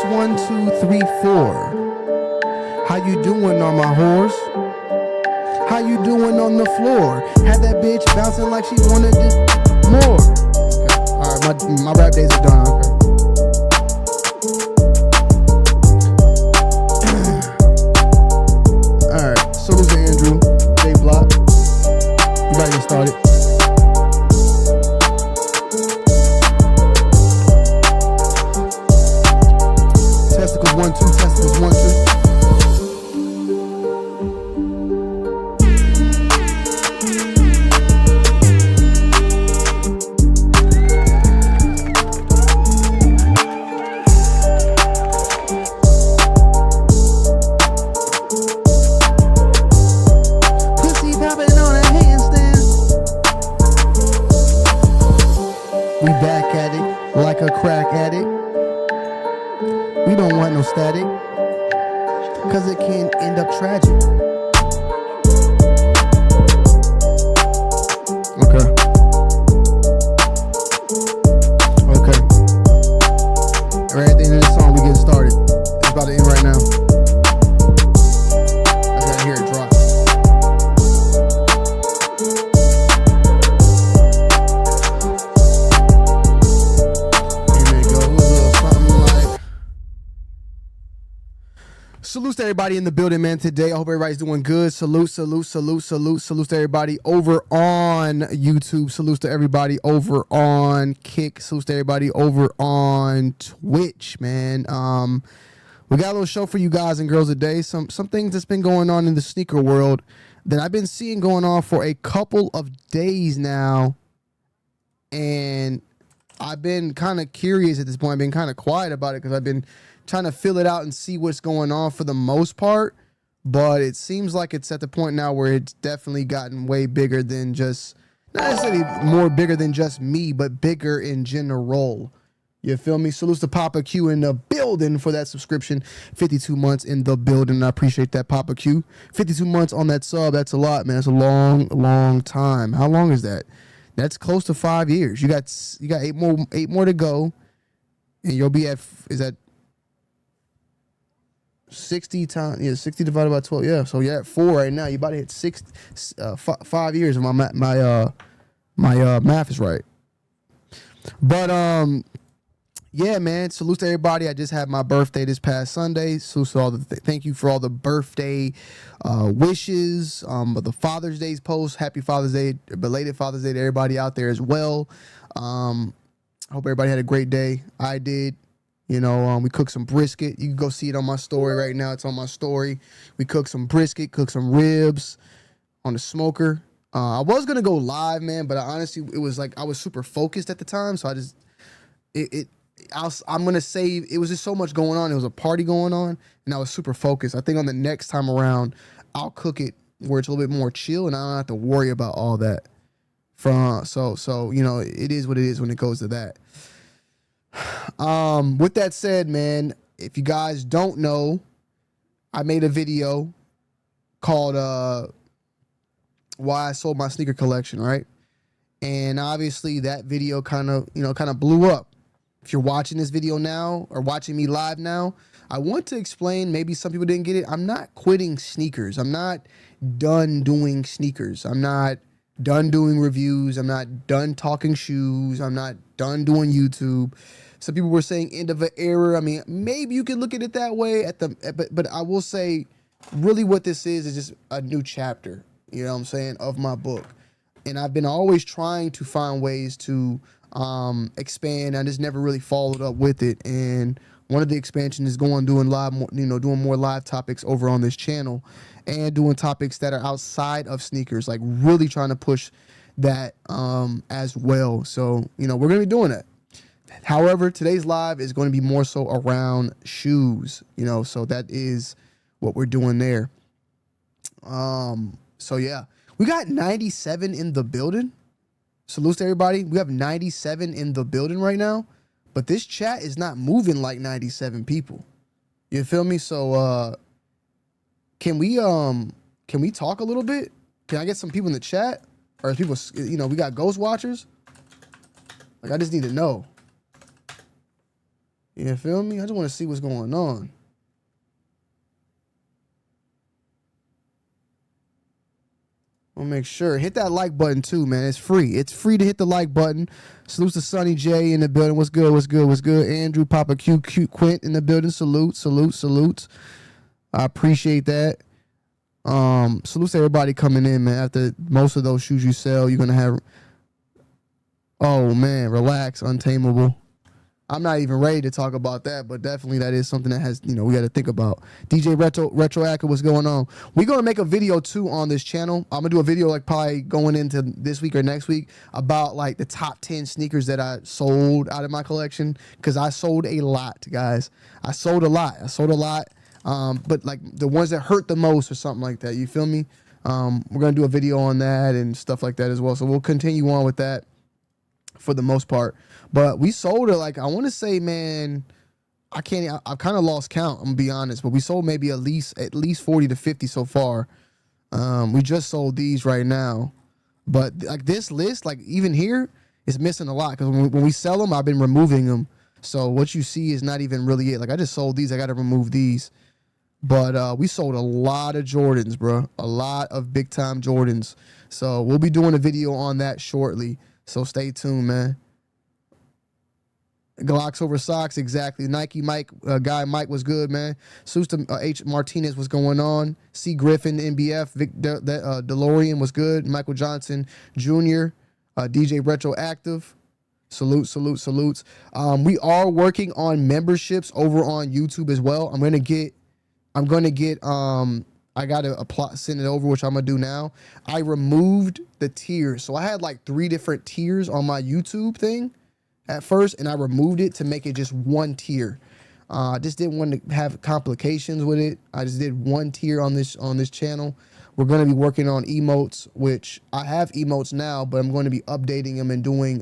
1, 2, 3, 4. How you doing on my horse? How you doing on the floor? Had that bitch bouncing like she wanted this more. Okay. Alright, my rap days are done. Okay. Alright, so this is Andrew, J Block. You about to get started. Testicles 1, 2, testicles 1, 2. We back at it like a crack addict. We don't want no static, cause it can end up tragic. Okay. Okay. Right at the end of this song, we get started. It's about to end right now. I gotta hear it drop. Salute to everybody in the building, man. Today, I hope everybody's doing good. Salute to everybody over on YouTube. Salute to everybody over on Kick. Salute to everybody over on Twitch, man. We got a little show for you guys and girls today. Some things that's been going on in the sneaker world that I've been seeing going on for a couple of days now, and I've been kind of curious at this point. I've been kind of quiet about it because I've been trying to fill it out and see what's going on for the most part, but it seems like it's at the point now where it's definitely gotten way bigger than just, not necessarily more bigger than just me, but bigger in general. You feel me? Salutes to Papa Q in the building for that subscription. 52 months in the building. I appreciate that, Papa Q. 52 months on that sub. That's a lot, man. That's a long time. How long is that? That's close to 5 years. You got eight more to go, and you'll be at, is that 60 times, yeah, 60 divided by 12, yeah. So you're at 4 right now. You about to hit 5 years if my math is right. But yeah, man. Salute to everybody. I just had my birthday this past Sunday. So all the thank you for all the birthday wishes. But the Father's Day's post. Happy Father's Day, belated Father's Day to everybody out there as well. Hope everybody had a great day. I did. You know, we cooked some brisket. You can go see it on my story right now. It's on my story. We cooked some brisket, cooked some ribs on the smoker. I was going to go live, man, but honestly, it was like I was super focused at the time. So I just, I'm going to say it was just so much going on. There was a party going on, and I was super focused. I think on the next time around, I'll cook it where it's a little bit more chill, and I don't have to worry about all that. So you know, it is what it is when it goes to that. With that said, man, if you guys don't know, I made a video called why I sold my sneaker collection, right? And obviously that video kind of blew up. If you're watching this video now or watching me live now, I want to explain, maybe some people didn't get it. I'm not quitting sneakers. I'm not done doing sneakers. I'm not done doing reviews. I'm not done talking shoes. I'm not done doing YouTube. Some people were saying end of an era. I mean, maybe you can look at it that way but I will say really what this is just a new chapter, you know what I'm saying, of my book. And I've been always trying to find ways to expand. I just never really followed up with it. And one of the expansions is doing more live topics over on this channel and doing topics that are outside of sneakers, like really trying to push that as well. So, you know, we're going to be doing that. However, today's live is going to be more so around shoes, you know, so that is what we're doing there. So yeah, we got 97 in the building. Salute to everybody. We have 97 in the building right now, but this chat is not moving like 97 people. You feel me? So, can we talk a little bit? Can I get some people in the chat? Or people, you know, we got ghost watchers. Like, I just need to know. You feel me? I just want to see what's going on. I'll make sure. Hit that like button too, man. It's free. It's free to hit the like button. Salutes to Sonny J in the building. What's good? What's good? What's good? Andrew, Papa Q, Quint in the building. Salutes. I appreciate that. Salutes to everybody coming in, man. After most of those shoes you sell, you're gonna have. Oh man, relax, Untamable. I'm not even ready to talk about that, but definitely that is something that has, we got to think about. DJ Retroactive, what's going on? We're going to make a video too on this channel. I'm going to do a video like probably going into this week or next week about like the top 10 sneakers that I sold out of my collection, because I sold a lot, guys. I sold a lot. But like the ones that hurt the most or something like that. You feel me? We're going to do a video on that and stuff like that as well. So we'll continue on with that for the most part. But we sold it, like, I want to say, man, I've kind of lost count, I'm going to be honest. But we sold maybe at least 40 to 50 so far. We just sold these right now. But, like, this list, like, even here, is missing a lot. Because when we sell them, I've been removing them. So what you see is not even really it. Like, I just sold these. I got to remove these. But we sold a lot of Jordans, bro. A lot of big-time Jordans. So we'll be doing a video on that shortly. So stay tuned, man. Glocks over socks, exactly. Nike Mike, guy Mike was good, man. Susta H. Martinez was going on. C. Griffin, NBF. Vic DeLorean was good. Michael Johnson Jr., DJ Retroactive. Salutes. We are working on memberships over on YouTube as well. I gotta apply, send it over, which I'm gonna do now. I removed the tiers. So I had like 3 different tiers on my YouTube thing at first, and I removed it to make it just one tier. I just didn't want to have complications with it. I just did one tier on this channel. We're going to be working on emotes, which I have emotes now, but I'm going to be updating them and doing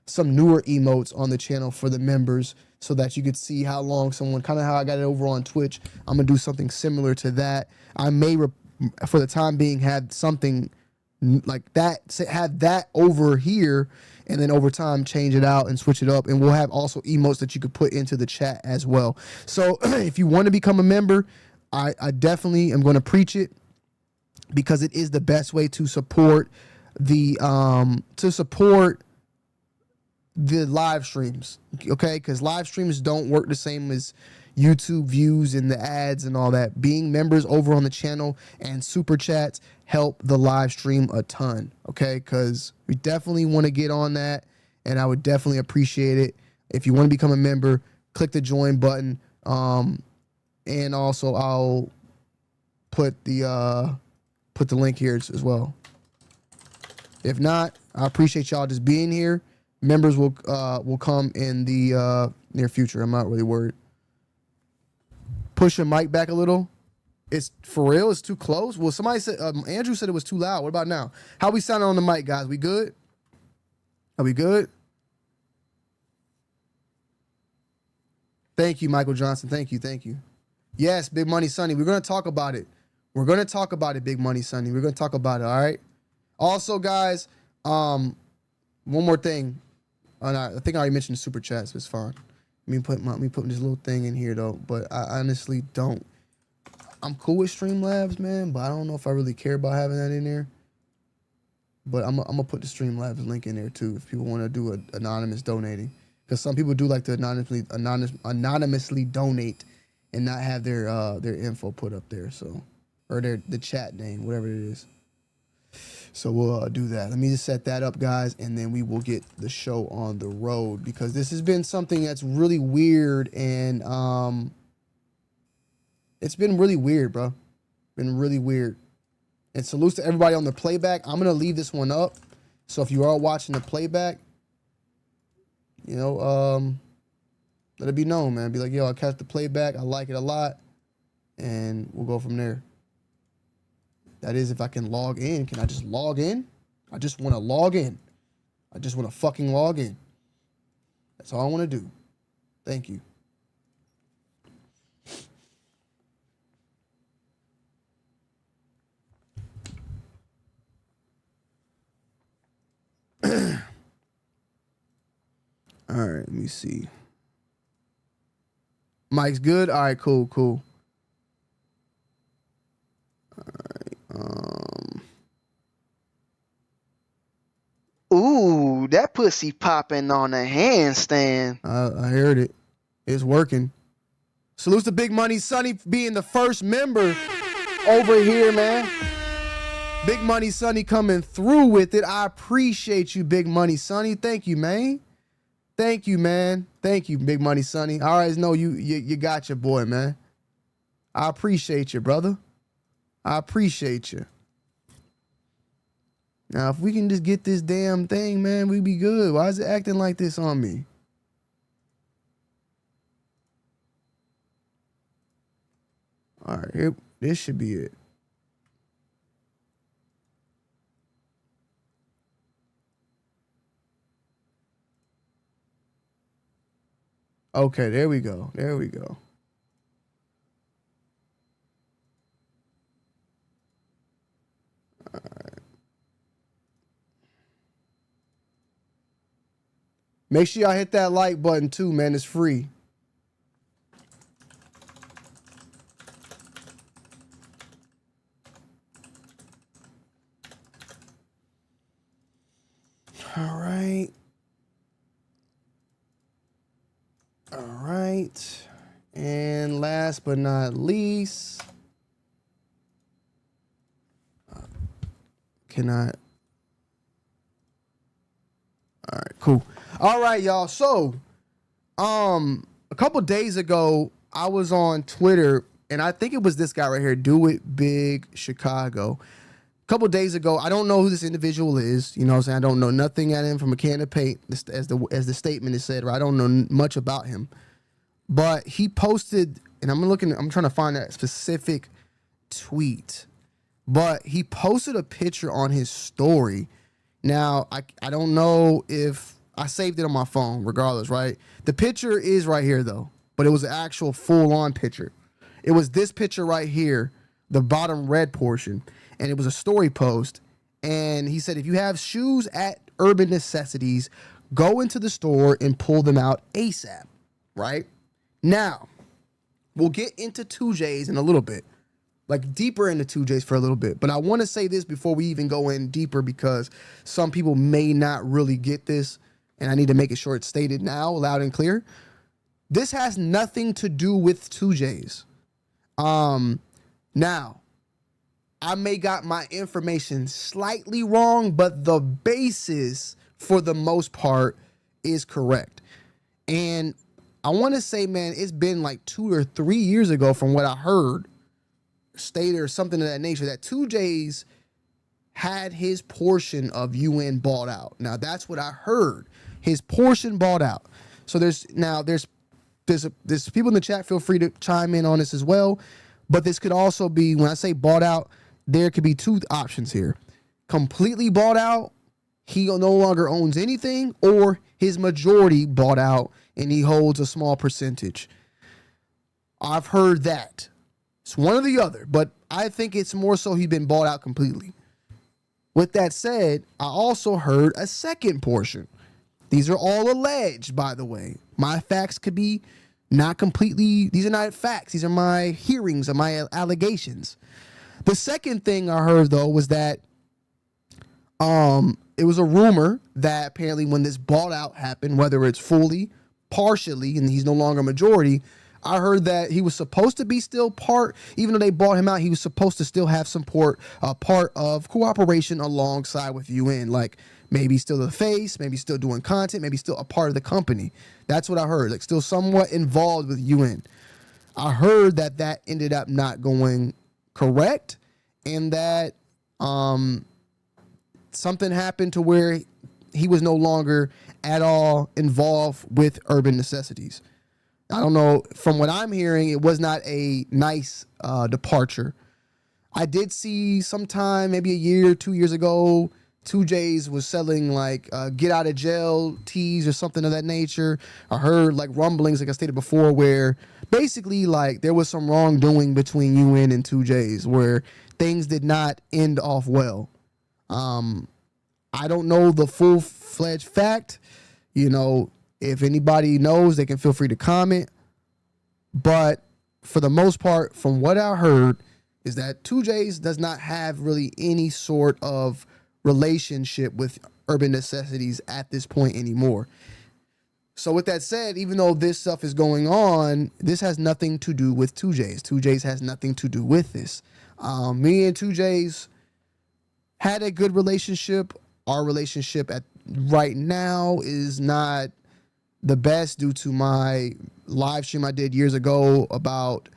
some newer emotes on the channel for the members, so that you could see how long someone, kind of how I got it over on Twitch. I'm going to do something similar to that. I may, for the time being, have something like that, have that over here, and then over time change it out and switch it up. And we'll have also emotes that you could put into the chat as well. So if you want to become a member, I definitely am going to preach it, because it is the best way to support the live streams. Okay, because live streams don't work the same as YouTube views and the ads and all that. Being members over on the channel and super chats help the live stream a ton. Okay, because we definitely want to get on that, and I would definitely appreciate it. If you want to become a member, click the join button, and also I'll put the link here as well. If not, I appreciate y'all just being here. Members will come in the near future. I'm not really worried. Push your mic back a little. It's for real. It's too close. Well, somebody said, Andrew said it was too loud. What about now? How we sounding on the mic, guys? We good? Are we good? Thank you, Michael Johnson. Thank you. Yes, Big Money Sonny. We're going to talk about it. Big Money Sonny. We're going to talk about it, all right? Also, guys, one more thing. I think I already mentioned the super chats. So it's fine. Me putting this little thing in here, though. But I honestly don't. I'm cool with Streamlabs, man, but I don't know if I really care about having that in there. But I'm going to put the Streamlabs link in there, too, if people want to do anonymous donating. Because some people do like to anonymously donate and not have their info put up there, so, or the chat name, whatever it is. So we'll do that. Let me just set that up, guys, and then we will get the show on the road, because this has been something that's really weird, and it's been really weird, bro. Been really weird. And salutes to everybody on the playback. I'm gonna leave this one up, so if you are watching the playback, let it be known, man. Be like, yo, I catch the playback. I like it a lot, and we'll go from there. That is, if I can log in. Can I just log in? I just want to log in. I just want to fucking log in. That's all I want to do. Thank you. All right, let me see. Mike's good. All right, cool. Ooh, that pussy popping on a handstand. I heard it. It's working. Salutes to Big Money Sonny being the first member over here, man. Big Money Sonny coming through with it. I appreciate you, Big Money Sonny. Thank you, man. Thank you, man. Thank you, Big Money Sonny. I always know you got your boy, man. I appreciate you, brother. I appreciate you. Now, if we can just get this damn thing, man, we be good. Why is it acting like this on me? All right, here, this should be it. Okay, there we go. There we go. All right. Make sure y'all hit that like button too, man. It's free. All right. All right. And last but not least, cannot. All right, cool. All right, y'all. So, a couple days ago, I was on Twitter, and I think it was this guy right here, Do It Big Chicago. A couple days ago, I don't know who this individual is. You know what I'm saying? I don't know nothing at him from a can of paint, as the statement is said, right? I don't know much about him. But he posted, and I'm trying to find that specific tweet. But he posted a picture on his story. Now, I don't know if I saved it on my phone, regardless, right? The picture is right here, though. But it was an actual full-on picture. It was this picture right here, the bottom red portion. And it was a story post. And he said, if you have shoes at Urban Necessities, go into the store and pull them out ASAP, right? Now, we'll get into 2Js in a little bit. Like deeper into 2Js for a little bit. But I want to say this before we even go in deeper because some people may not really get this. And I need to make it sure it's stated now, loud and clear. This has nothing to do with 2Js. Now, I may got my information slightly wrong, but the basis for the most part is correct. And I want to say, man, it's been like 2 or 3 years ago from what I heard, stated or something of that nature, that 2Js had his portion of UN bought out. Now, that's what I heard. His portion bought out. So there's people in the chat, feel free to chime in on this as well. But this could also be, when I say bought out, there could be two options here. Completely bought out, he no longer owns anything, or his majority bought out and he holds a small percentage. I've heard that. It's one or the other, but I think it's more so he's been bought out completely. With that said, I also heard a second portion. These are all alleged, by the way. My facts could be not completely, these are not facts. These are my hearings and my allegations. The second thing I heard, though, was that it was a rumor that apparently when this bought out happened, whether it's fully, partially, and he's no longer majority, I heard that he was supposed to be still part, even though they bought him out, he was supposed to still have some part of cooperation alongside with UN. Like maybe still the face, maybe still doing content, maybe still a part of the company. That's what I heard, like still somewhat involved with UN. I heard that that ended up not going correct and that something happened to where he was no longer at all involved with Urban Necessities. I don't know. From what I'm hearing, it was not a nice departure. I did see sometime, maybe a year, 2 years ago, 2Js was selling like get out of jail teas or something of that nature. I heard like rumblings, like I stated before, where basically like there was some wrongdoing between UN and 2Js where things did not end off well. I don't know the full-fledged fact. You know, if anybody knows, they can feel free to comment. But for the most part, from what I heard, is that 2J's does not have really any sort of relationship with Urban Necessities at this point anymore. So with that said, even though this stuff is going on, this has nothing to do with 2J's. 2J's has nothing to do with this. Me and 2J's had a good relationship. Our relationship at right now is not the best due to my live stream I did years ago about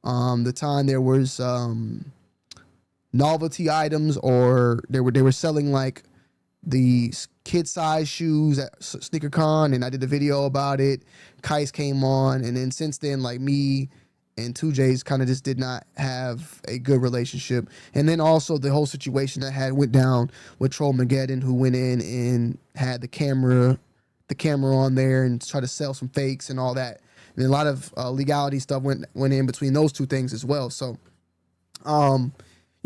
the time there was novelty items, or they were selling like the kid size shoes at SneakerCon, and I did a video about it. Kais came on, and then since then, like, me and 2J's kind of just did not have a good relationship. And then also the whole situation that went down with Troll Mageddon, who went in and had the camera on there and tried to sell some fakes and all that. And a lot of legality stuff went in between those two things as well. So,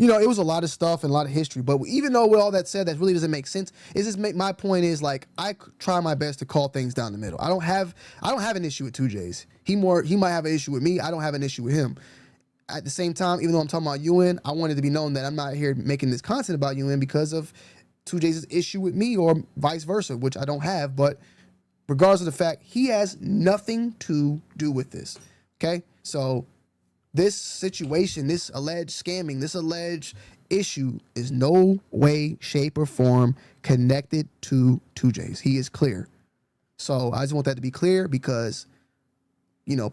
it was a lot of stuff and a lot of history. But even though with all that said, that really doesn't make sense. My point is, like, I try my best to call things down the middle. I don't have an issue with 2J's. He might have an issue with me. I don't have an issue with him. At the same time, even though I'm talking about UN, I wanted to be known that I'm not here making this content about UN because of 2J's issue with me, or vice versa, which I don't have. But regardless of the fact, he has nothing to do with this. Okay? So this situation, this alleged scamming, this alleged issue is no way, shape, or form connected to 2J's. He is clear. So I just want that to be clear because,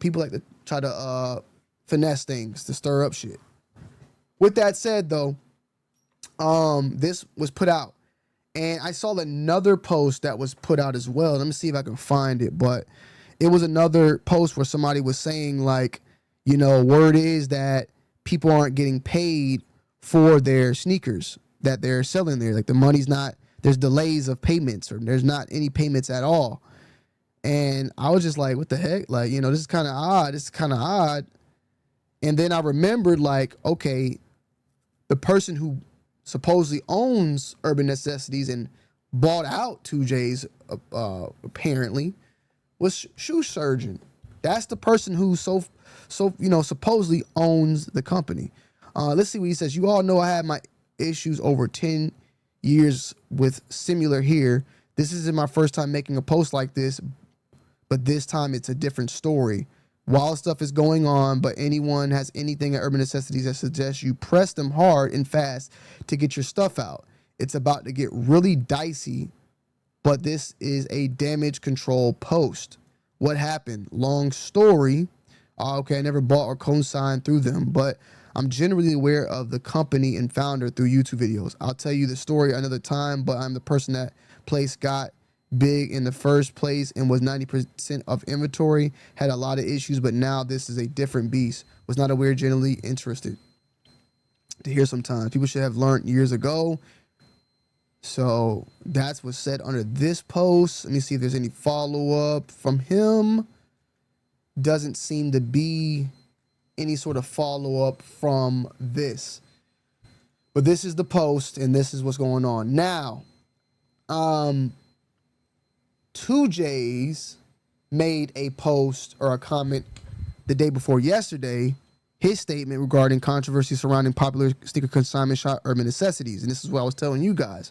people like to try to finesse things to stir up shit. With that said, though, this was put out. And I saw another post that was put out as well. Let me see if I can find it. But it was another post where somebody was saying, like, word is that people aren't getting paid for their sneakers that they're selling there. Like, the money's not, there's delays of payments, or there's not any payments at all. And I was just like, what the heck? Like, this is kind of odd. And then I remembered, like, okay, the person who supposedly owns Urban Necessities and bought out 2J's apparently was Shoe Surgeon. That's the person who supposedly owns the company. Let's see what he says. You all know I had my issues over 10 years with similar here. This isn't my first time making a post like this, but this time it's a different story. Wild stuff is going on, but anyone has anything at Urban Necessities that suggests you press them hard and fast to get your stuff out. It's about to get really dicey, but this is a damage control post. What happened? Long story. Okay, I never bought or co-signed through them, but I'm generally aware of the company and founder through YouTube videos. I'll tell you the story another time, but I'm the person that place got big in the first place and was 90% of inventory, had a lot of issues, but now this is a different beast. Was not aware, generally interested to hear sometimes. People should have learned years ago. So that's what's said under this post. Let me see if there's any follow-up from him. Doesn't seem to be any sort of follow-up from this. But this is the post, and this is what's going on. Now, 2J's made a post or a comment the day before yesterday, his statement regarding controversy surrounding popular sneaker consignment shop Urban Necessities. And this is what I was telling you guys.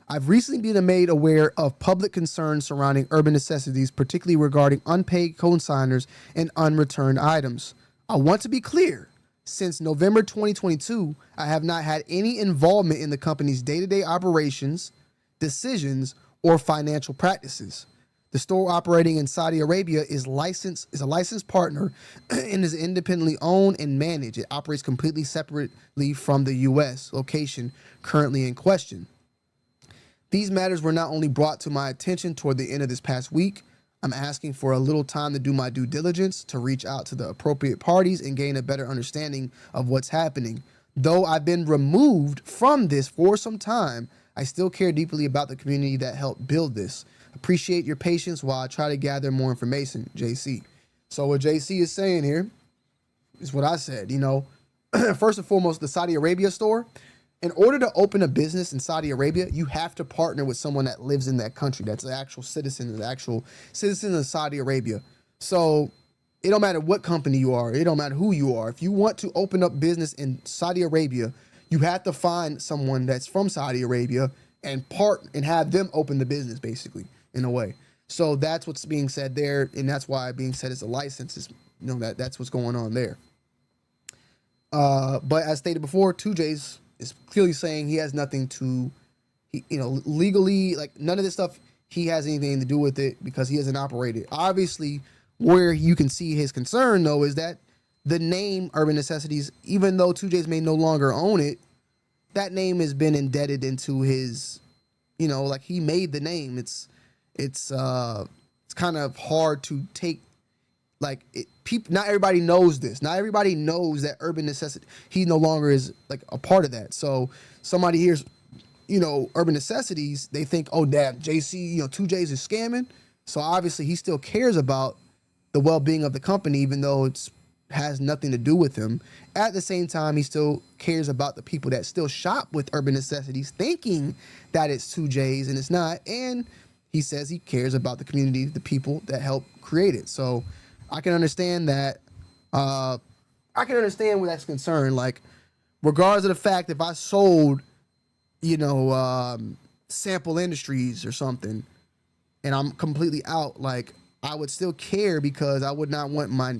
I've recently been made aware of public concerns surrounding Urban Necessities, particularly regarding unpaid consigners and unreturned items. I want to be clear. Since November 2022, I have not had any involvement in the company's day-to-day operations, decisions, or financial practices. The store operating in Saudi Arabia is a licensed partner and is independently owned and managed. It operates completely separately from the U.S. location currently in question. These matters were not only brought to my attention toward the end of this past week. I'm asking for a little time to do my due diligence, to reach out to the appropriate parties and gain a better understanding of what's happening. Though I've been removed from this for some time, I still care deeply about the community that helped build this. Appreciate your patience while I try to gather more information, JC. So what JC is saying here is what I said. First and foremost, the Saudi Arabia store. In order to open a business in Saudi Arabia, you have to partner with someone that lives in that country. That's the actual citizen of Saudi Arabia. So it don't matter what company you are. It don't matter who you are. If you want to open up business in Saudi Arabia, you have to find someone that's from Saudi Arabia and have them open the business, basically, in a way. So that's what's being said there, and that's why being said is a license. Is, you know, that's what's going on there. But as stated before, 2J's is clearly saying he has nothing to, legally, like none of this stuff, he has anything to do with it because he hasn't operated. Obviously, where you can see his concern, though, is that the name Urban Necessities, even though 2J's may no longer own it, that name has been indebted into his, like he made the name. It's kind of hard to take. Like people, not everybody knows this. Not everybody knows that Urban Necessity, he no longer is like a part of that. So somebody hears, Urban Necessities, they think, oh damn, JC, 2J's is scamming. So obviously he still cares about the well-being of the company, even though it's has nothing to do with him. At the same time, he still cares about the people that still shop with Urban Necessities, thinking that it's 2J's and it's not. And he says he cares about the community, the people that help create it. So I can understand that. I can understand where that's concerned. Like, regardless of the fact, if I sold, Sample Industries or something, and I'm completely out, like, I would still care because I would not want my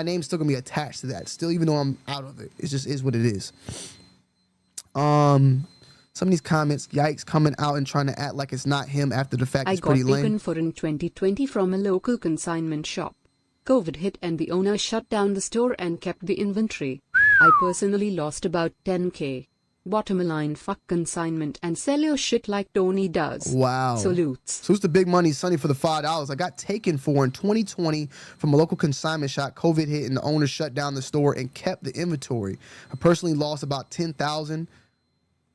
name's still gonna be attached to that. Still, even though I'm out of it, it just is what it is. Some of these comments, yikes, coming out and trying to act like it's not him after the fact is pretty lame. I got taken for in 2020 from a local consignment shop. COVID hit and the owner shut down the store and kept the inventory. I personally lost about 10K. Bottom line, fuck consignment and sell your shit like Tony does. Wow. Salutes. So it's the big money, Sonny, for the $5. I got taken for in 2020 from a local consignment shop. COVID hit and the owner shut down the store and kept the inventory. I personally lost about 10,000.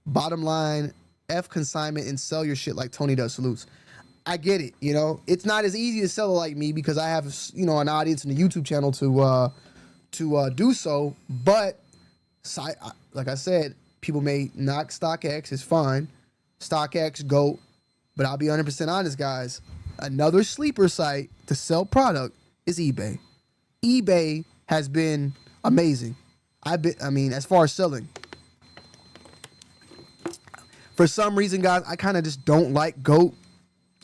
Bottom line, F consignment and sell your shit like Tony does. Salutes. I get it. It's not as easy to sell it like me because I have, an audience in the YouTube channel to do so. But like I said, people may knock StockX. It's fine. StockX, GOAT. But I'll be 100% honest, guys. Another sleeper site to sell product is eBay. eBay has been amazing. As far as selling. For some reason, guys, I kind of just don't like GOAT.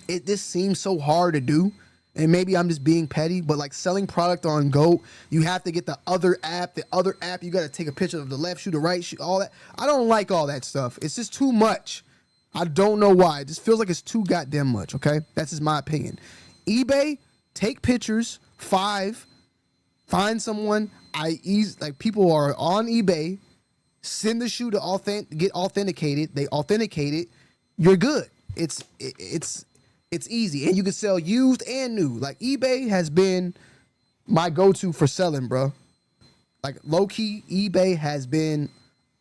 It just seems so hard to do. And maybe I'm just being petty, but like selling product on GOAT, you have to get the other app. The other app, you got to take a picture of the left shoe, the right shoe, all that. I don't like all that stuff. It's just too much. I don't know why. It just feels like it's too goddamn much, okay? That's just my opinion. eBay, take pictures. 5, find someone. People are on eBay. Send the shoe to get authenticated. They authenticate it. You're good. It's easy, and you can sell used and new. Like eBay has been my go-to for selling, bro. Like low-key, eBay has been.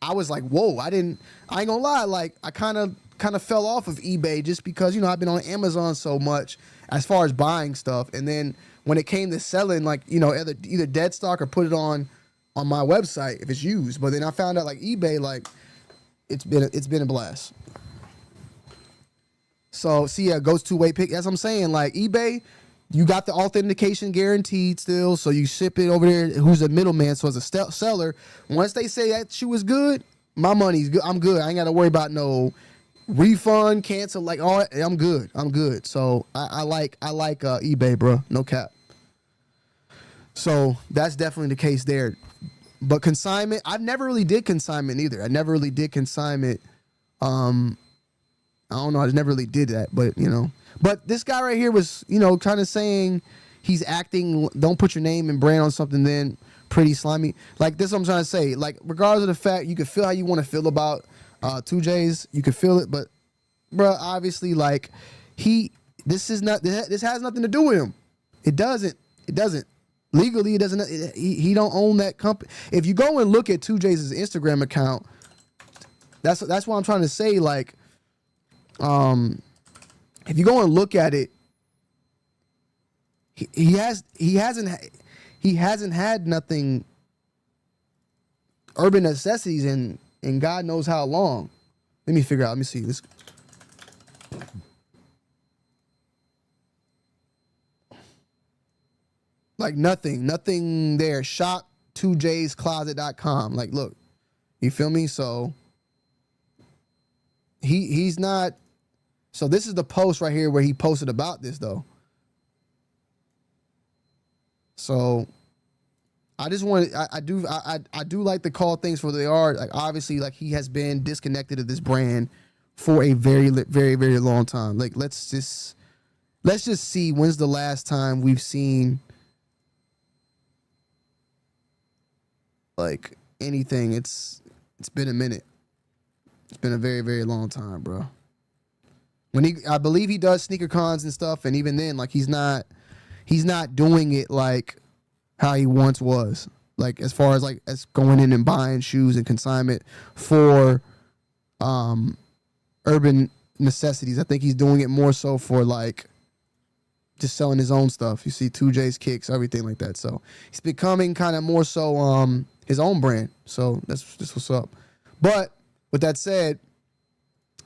I was like, whoa! I ain't gonna lie. Like I kind of fell off of eBay just because I've been on Amazon so much as far as buying stuff, and then when it came to selling, like either dead stock or put it on my website if it's used. But then I found out like eBay, like it's been a blast. So see, yeah, goes two-way pick. That's what I'm saying. Like eBay, you got the authentication guaranteed still, so you ship it over there. Who's a middleman? So as a seller, once they say that shoe is good, my money's good. I'm good. I ain't got to worry about no refund, cancel. Like all, I'm good. I'm good. So I like eBay, bro. No cap. So that's definitely the case there. But consignment, I never really did consignment either. I never really did consignment. I don't know. I just never really did that, but But this guy right here was, kind of saying he's acting. Don't put your name and brand on something. Then pretty slimy. Like this, is what I'm trying to say. Like regardless of the fact, you can feel how you want to feel about 2J's. You can feel it, but bro, obviously, like this has nothing to do with him. It doesn't. Legally, it doesn't. He don't own that company. If you go and look at 2J's Instagram account, that's what I'm trying to say. Like, if you go and look at it, he hasn't had nothing Urban Necessities in God knows how long. Let me figure out. Let me see this. Like nothing there. Shop 2jscloset.com. Like, look, you feel me? So he's not. So this is the post right here where he posted about this though. So I just want I do like to call things for what they are. Like obviously, like he has been disconnected of this brand for a very, very, very long time. Like let's just see when's the last time we've seen like anything. It's been a minute. It's been a very, very long time, bro. I believe he does sneaker cons and stuff, and even then, like he's not doing it like how he once was. Like as far as like as going in and buying shoes and consignment for Urban Necessities. I think he's doing it more so for like just selling his own stuff. You see 2J's kicks, everything like that. So he's becoming kind of more so his own brand. So that's just what's up. But with that said,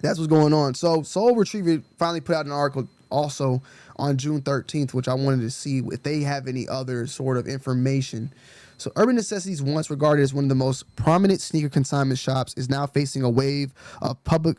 that's what's going on. So Soul Retriever finally put out an article also on June 13th, which I wanted to see if they have any other sort of information. So Urban Necessities, once regarded as one of the most prominent sneaker consignment shops, is now facing a wave of public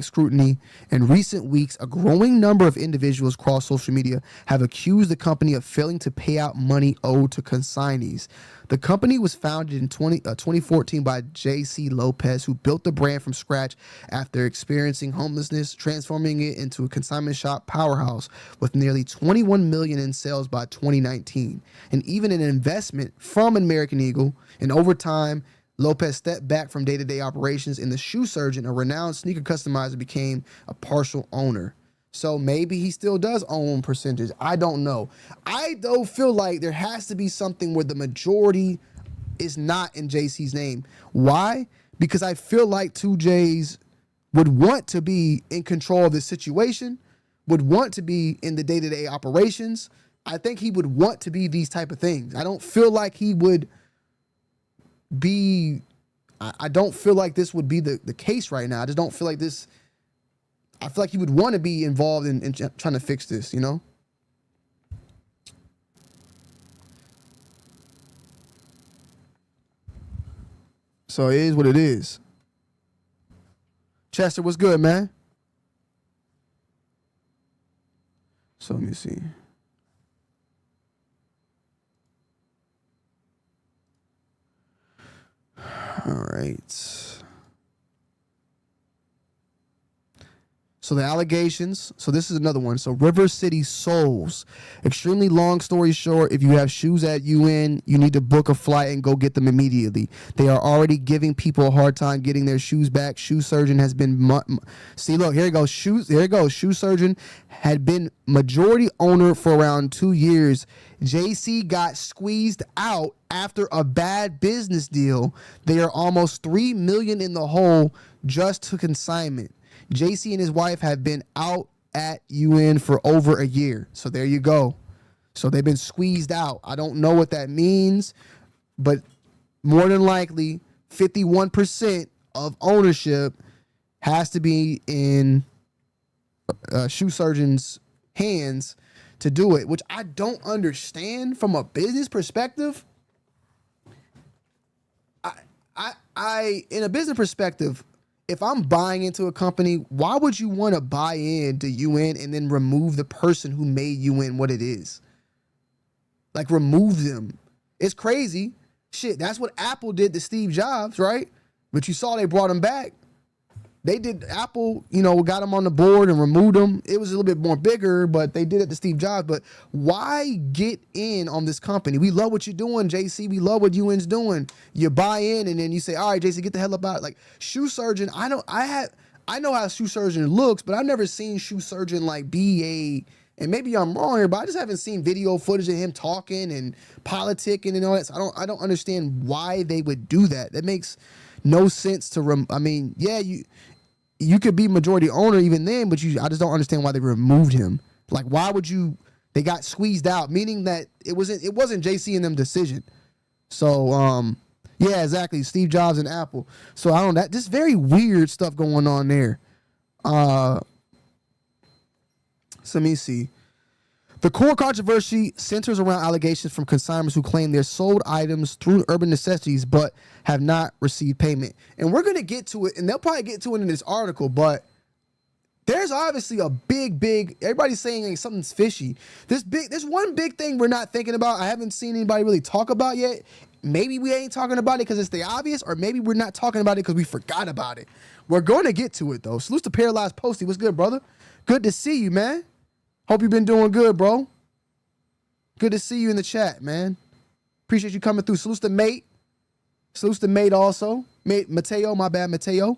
scrutiny. In recent weeks, a growing number of individuals across social media have accused the company of failing to pay out money owed to consignees. The company was founded in 2014 by J.C. Lopez, who built the brand from scratch after experiencing homelessness, transforming it into a consignment shop powerhouse with nearly $21 million in sales by 2019, and even an investment from American Eagle. And over time, Lopez stepped back from day-to-day operations, and the shoe surgeon, a renowned sneaker customizer, became a partial owner. So maybe he still does own percentage. I don't know. I though feel like there has to be something where the majority is not in JC's name. Why? Because I feel like 2J's would want to be in control of this situation, would want to be in the day-to-day operations. I think he would want to be these type of things. I don't feel like he would be, I don't feel like this would be the case right now. I just don't feel like this. I feel like he would want to be involved in trying to fix this, you know? So it is what it is. Chester, what's good, man? So let me see. All right. So the allegations, so this is another one. So River City Souls. Extremely long story short, if you have shoes at UN, you need to book a flight and go get them immediately. They are already giving people a hard time getting their shoes back. Shoe surgeon has been, see, look, here it goes. Here it goes. Shoe surgeon had been majority owner for around 2 years. JC got squeezed out after a bad business deal. They are almost $3 million in the hole just to consignment. JC and his wife have been out at UN for over a year. So there you go. So they've been squeezed out. I don't know what that means, but more than likely 51% of ownership has to be in shoe surgeon's hands to do it, which I don't understand from a business perspective. I in a business perspective, if I'm buying into a company, why would you want to buy into UN and then remove the person who made UN what it is? Like, remove them. It's crazy. Shit, that's what Apple did to Steve Jobs, right? But you saw they brought him back. They did, Apple, you know, got him on the board and removed him. It was a little bit more bigger, but they did it to Steve Jobs. But why get in on this company? We love what you're doing, JC. We love what UN's doing. You buy in and then you say, all right, JC, get the hell up out. Like, shoe surgeon, I know how shoe surgeon looks, but I've never seen shoe surgeon like be and maybe I'm wrong here, but I just haven't seen video footage of him talking and politicking and all that. So I don't understand why they would do that. That makes no sense to I mean, yeah, you could be majority owner even then, but I just don't understand why they removed him. Like, why would you? They got squeezed out, meaning that it wasn't JC and them decision. So yeah, exactly. Steve Jobs and Apple. So I don't know, just very weird stuff going on there. So let me see. The core controversy centers around allegations from consigners who claim they're sold items through Urban Necessities but have not received payment. And we're going to get to it, and they'll probably get to it in this article, but there's obviously a big, everybody's saying like something's fishy. There's one big thing we're not thinking about. I haven't seen anybody really talk about yet. Maybe we ain't talking about it because it's the obvious, or maybe we're not talking about it because we forgot about it. We're going to get to it, though. Salute to Paralyzed Posty. What's good, brother? Good to see you, man. Hope you've been doing good, bro. Good to see you in the chat, man. Appreciate you coming through. Salute to Mate. Salute to Mate also. Mate Mateo, my bad, Mateo.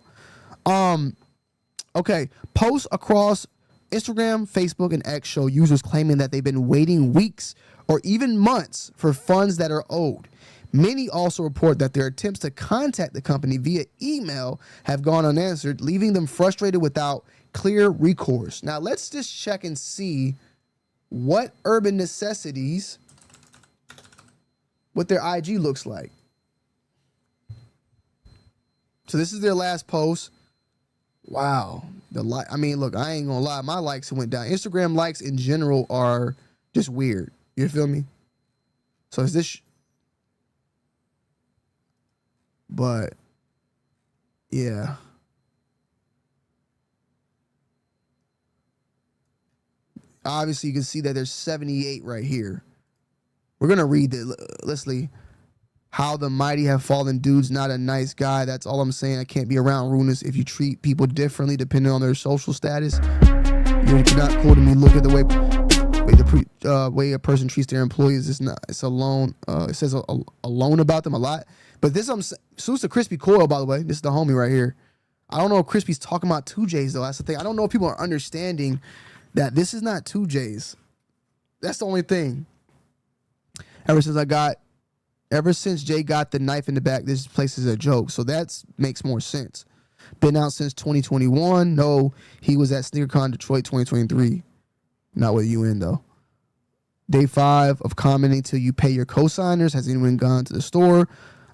Okay. Posts across Instagram, Facebook, and X show users claiming that they've been waiting weeks or even months for funds that are owed. Many also report that their attempts to contact the company via email have gone unanswered, leaving them frustrated without clear recourse. Now, let's just check and see what Urban Necessities, what their IG looks like. So this is their last post. Wow. I mean, look, I ain't gonna lie. My likes went down. Instagram likes in general are just weird. You feel me? So is this... But, yeah. Obviously, you can see that there's 78 right here. We're going to read it. Leslie, how the mighty have fallen. Dude's not a nice guy. That's all I'm saying. I can't be around rudeness if you treat people differently depending on their social status. You're not cool to me. Look at the way a person treats their employees. It's a loan. It says a loan about them a lot. But this, salute to Crispy Coil, by the way. This is the homie right here. I don't know if Crispy's talking about 2Js, though. That's the thing. I don't know if people are understanding that this is not 2Js. That's the only thing. Ever since Jay got the knife in the back, this place is a joke. So that makes more sense. Been out since 2021. No, he was at SneakerCon Detroit 2023. Not with UN, though. Day 5 of commenting till you pay your consigners. Has anyone gone to the store?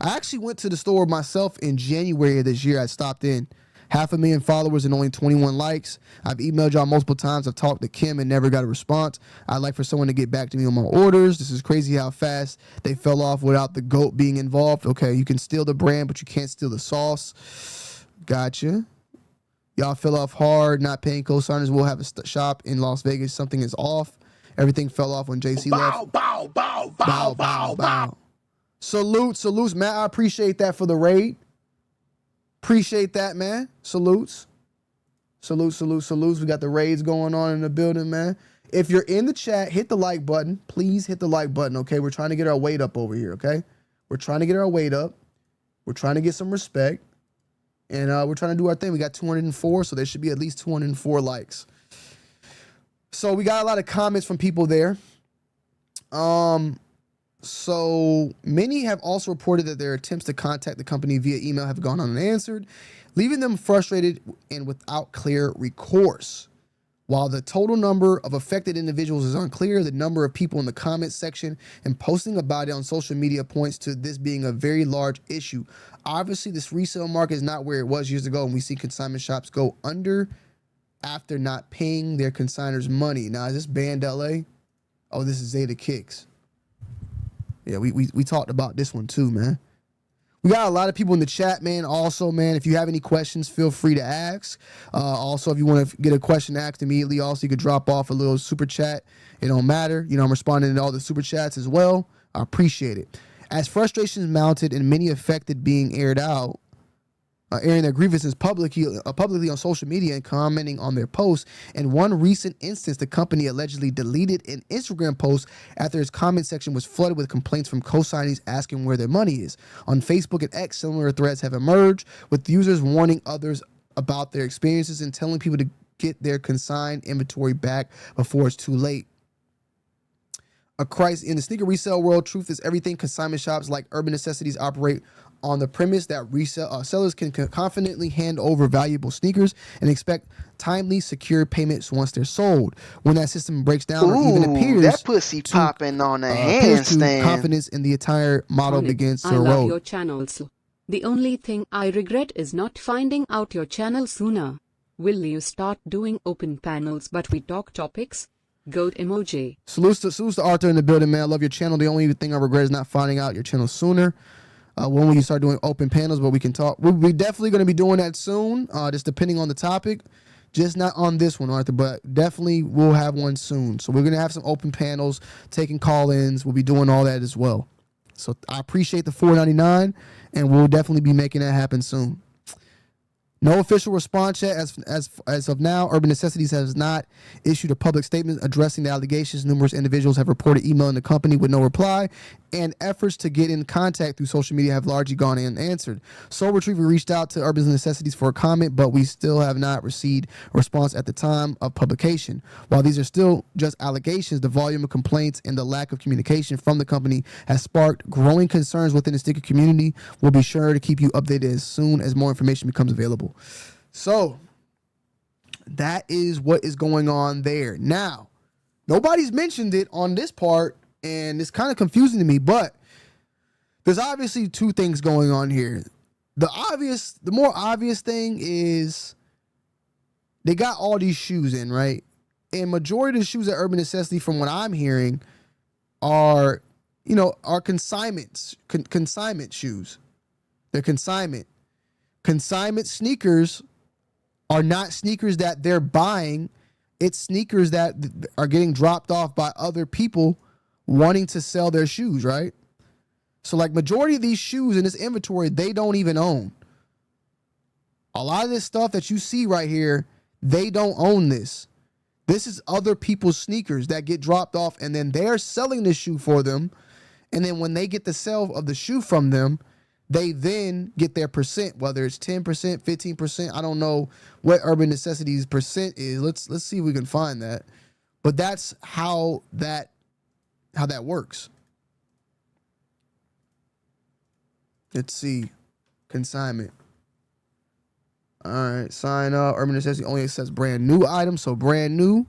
I actually went to the store myself in January of this year. I stopped in. 500,000 followers and only 21 likes. I've emailed y'all multiple times. I've talked to Kim and never got a response. I'd like for someone to get back to me on my orders. This is crazy how fast they fell off without the GOAT being involved. Okay, you can steal the brand, but you can't steal the sauce. Gotcha. Y'all fell off hard, not paying co-signers. We'll have a shop in Las Vegas. Something is off. Everything fell off when JC left. Bow. Salutes, Matt. I appreciate that for the raid. Appreciate that, man. Salutes. We got the raids going on in the building, man. If you're in the chat, hit the like button. Please hit the like button, okay? We're trying to get our weight up over here, okay? We're trying to get our weight up. We're trying to get some respect. And we're trying to do our thing. We got 204, so there should be at least 204 likes. So we got a lot of comments from people there. So many have also reported that their attempts to contact the company via email have gone unanswered, leaving them frustrated and without clear recourse. While the total number of affected individuals is unclear, the number of people in the comment section and posting about it on social media points to this being a very large issue. Obviously, this resale market is not where it was years ago, and we see consignment shops go under after not paying their consigners money. Now, is this Band LA? Oh, this is Zeta Kicks. Yeah, we talked about this one too, man. We got a lot of people in the chat, man. Also, man, if you have any questions, feel free to ask. Also, if you want to get a question asked immediately, also, you could drop off a little super chat. It don't matter. You know, I'm responding to all the super chats as well. I appreciate it. As frustrations mounted and many affected being airing their grievances publicly on social media and commenting on their posts. In one recent instance, the company allegedly deleted an Instagram post after its comment section was flooded with complaints from co-signees asking where their money is. On Facebook and X, similar threads have emerged, with users warning others about their experiences and telling people to get their consigned inventory back before it's too late. A crisis in the sneaker resale world. Truth is everything. Consignment shops like Urban Necessities operate on the premise that sellers can confidently hand over valuable sneakers and expect timely, secure payments once they're sold. When that system breaks down or even appears, that pussy popping on a handstand. Confidence in the entire model begins to erode. I love your channels. The only thing I regret is not finding out your channel sooner. Will you start doing open panels but we talk topics? Goat emoji. Salutes to Arthur in the building, man. I love your channel. The only thing I regret is not finding out your channel sooner. When will you start doing open panels? But we can talk. We're definitely going to be doing that soon, just depending on the topic. Just not on this one, Arthur, but definitely we'll have one soon. So we're going to have some open panels, taking call-ins. We'll be doing all that as well. So I appreciate the $4.99, and we'll definitely be making that happen soon. No official response yet. As of now, Urban Necessities has not issued a public statement addressing the allegations. Numerous individuals have reported emailing the company with no reply, and efforts to get in contact through social media have largely gone unanswered. Soul Retriever reached out to Urban Necessities for a comment, but we still have not received a response at the time of publication. While these are still just allegations, the volume of complaints and the lack of communication from the company has sparked growing concerns within the sticker community. We'll be sure to keep you updated as soon as more information becomes available. So that is what is going on there. Now, nobody's mentioned it on this part, and it's kind of confusing to me, but there's obviously two things going on here. The more obvious thing is they got all these shoes in, right? And majority of the shoes at Urban Necessity, from what I'm hearing, are consignments, consignment shoes. They're consignment. Consignment sneakers are not sneakers that they're buying. It's sneakers that are getting dropped off by other people wanting to sell their shoes, right? So like majority of these shoes in this inventory, they don't even own. A lot of this stuff that you see right here, they don't own this. This is other people's sneakers that get dropped off, and then they're selling the shoe for them. And then when they get the sale of the shoe from them, they then get their percent, whether it's 10%, 15%. I don't know what Urban Necessities percent is. Let's see if we can find that. But that's how that works. Let's see. Consignment. All right, sign up. Urban Necessity only accepts brand new items, so brand new.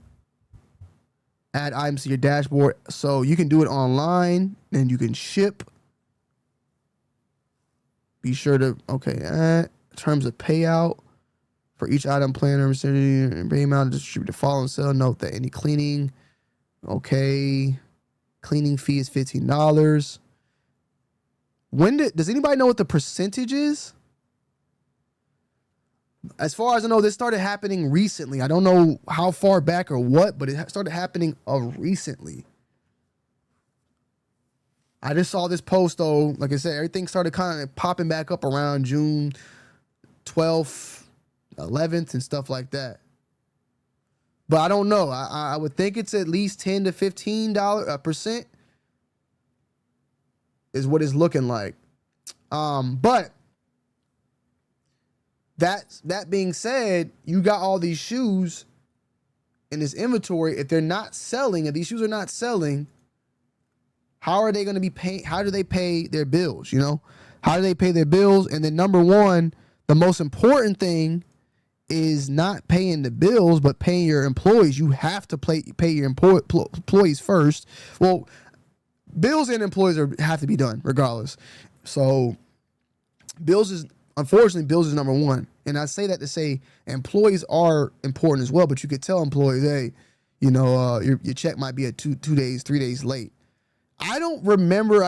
Add items to your dashboard. So you can do it online, and you can ship. Be sure to, terms of payout for each item, planner, and pay amount to distribute the following sale. Note that any cleaning, cleaning fee is $15. Does anybody know what the percentage is? As far as I know, this started happening recently. I don't know how far back or what, but it started happening recently. I just saw this post, though. Like I said, everything started kind of popping back up around June 12th, 11th, and stuff like that. But I don't know. I would think it's at least $10 to $15% is what it's looking like. But that being said, you got all these shoes in this inventory. If they're not selling, if these shoes are not selling, how are they going to be paying? How do they pay their bills? How do they pay their bills? And then number one, the most important thing is not paying the bills, but paying your employees. You have to pay your employees first. Well, bills and employees have to be done regardless. So bills is number one. And I say that to say employees are important as well, but you could tell employees, hey, your check might be at 2 days, 3 days late. I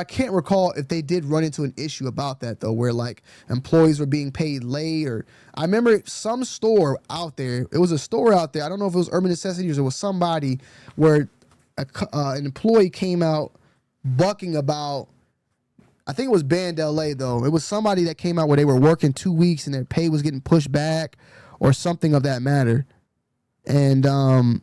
can't recall if they did run into an issue about that, though, where like employees were being paid late. Or I remember some store out there. It was a store out there. I don't know if it was Urban Necessities or it was somebody where an employee came out bucking about, I think it was Band LA, though. It was somebody that came out where they were working 2 weeks and their pay was getting pushed back or something of that matter. And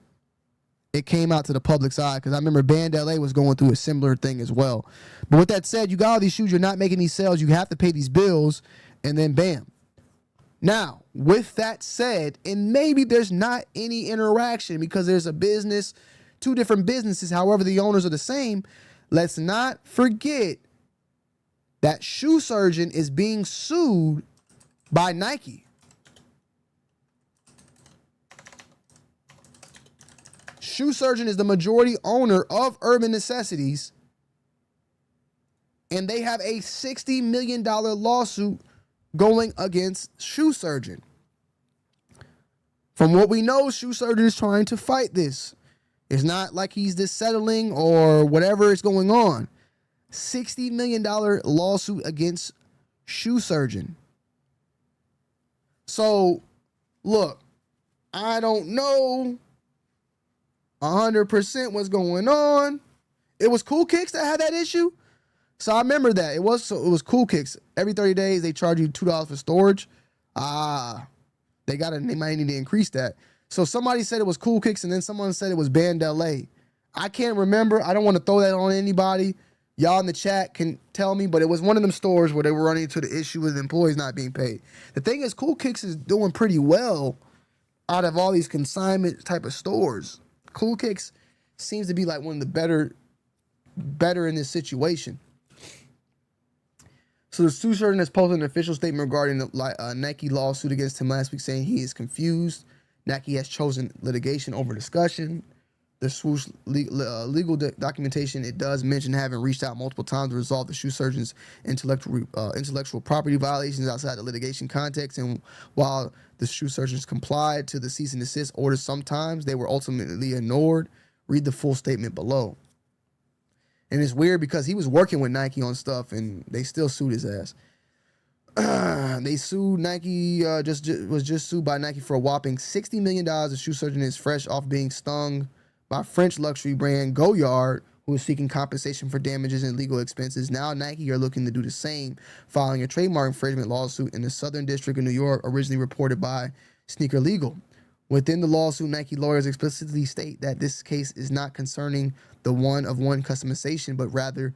it came out to the public's eye because I remember Band LA was going through a similar thing as well. But with that said, you got all these shoes, you're not making these sales, you have to pay these bills, and then bam. Now, with that said, and maybe there's not any interaction because there's a business, two different businesses, however the owners are the same, let's not forget that Shoe Surgeon is being sued by Nike. Shoe Surgeon is the majority owner of Urban Necessities, and they have a $60 million lawsuit going against Shoe Surgeon. From what we know, Shoe Surgeon is trying to fight this. It's not like he's just settling or whatever is going on. $60 million lawsuit against shoe surgeon. So, look, I don't know 100% what's going on. It was Cool Kicks that had that issue. So I remember that. It was Cool Kicks. Every 30 days, they charge you $2 for storage. They might need to increase that. So somebody said it was Cool Kicks, and then someone said it was Band LA. I can't remember. I don't want to throw that on anybody. Y'all in the chat can tell me, but it was one of them stores where they were running into the issue with employees not being paid. The thing is, Cool Kicks is doing pretty well out of all these consignment type of stores. Cool Kicks seems to be like one of the better in this situation. So the shoe surgeon has posted an official statement regarding the Nike lawsuit against him last week, saying he is confused. Nike has chosen litigation over discussion. The swoosh legal documentation, it does mention having reached out multiple times to resolve the shoe surgeon's intellectual property violations outside the litigation context. And while the shoe surgeons complied to the cease and desist orders sometimes, they were ultimately ignored. Read the full statement below. And it's weird because he was working with Nike on stuff and they still sued his ass. They sued Nike, was just sued by Nike for a whopping $60 million. The shoe surgeon is fresh off being stung by French luxury brand Goyard, who is seeking compensation for damages and legal expenses. Now Nike are looking to do the same, filing a trademark infringement lawsuit in the Southern District of New York, originally reported by Sneaker Legal. Within the lawsuit, Nike lawyers explicitly state that this case is not concerning the one-of-one customization, but rather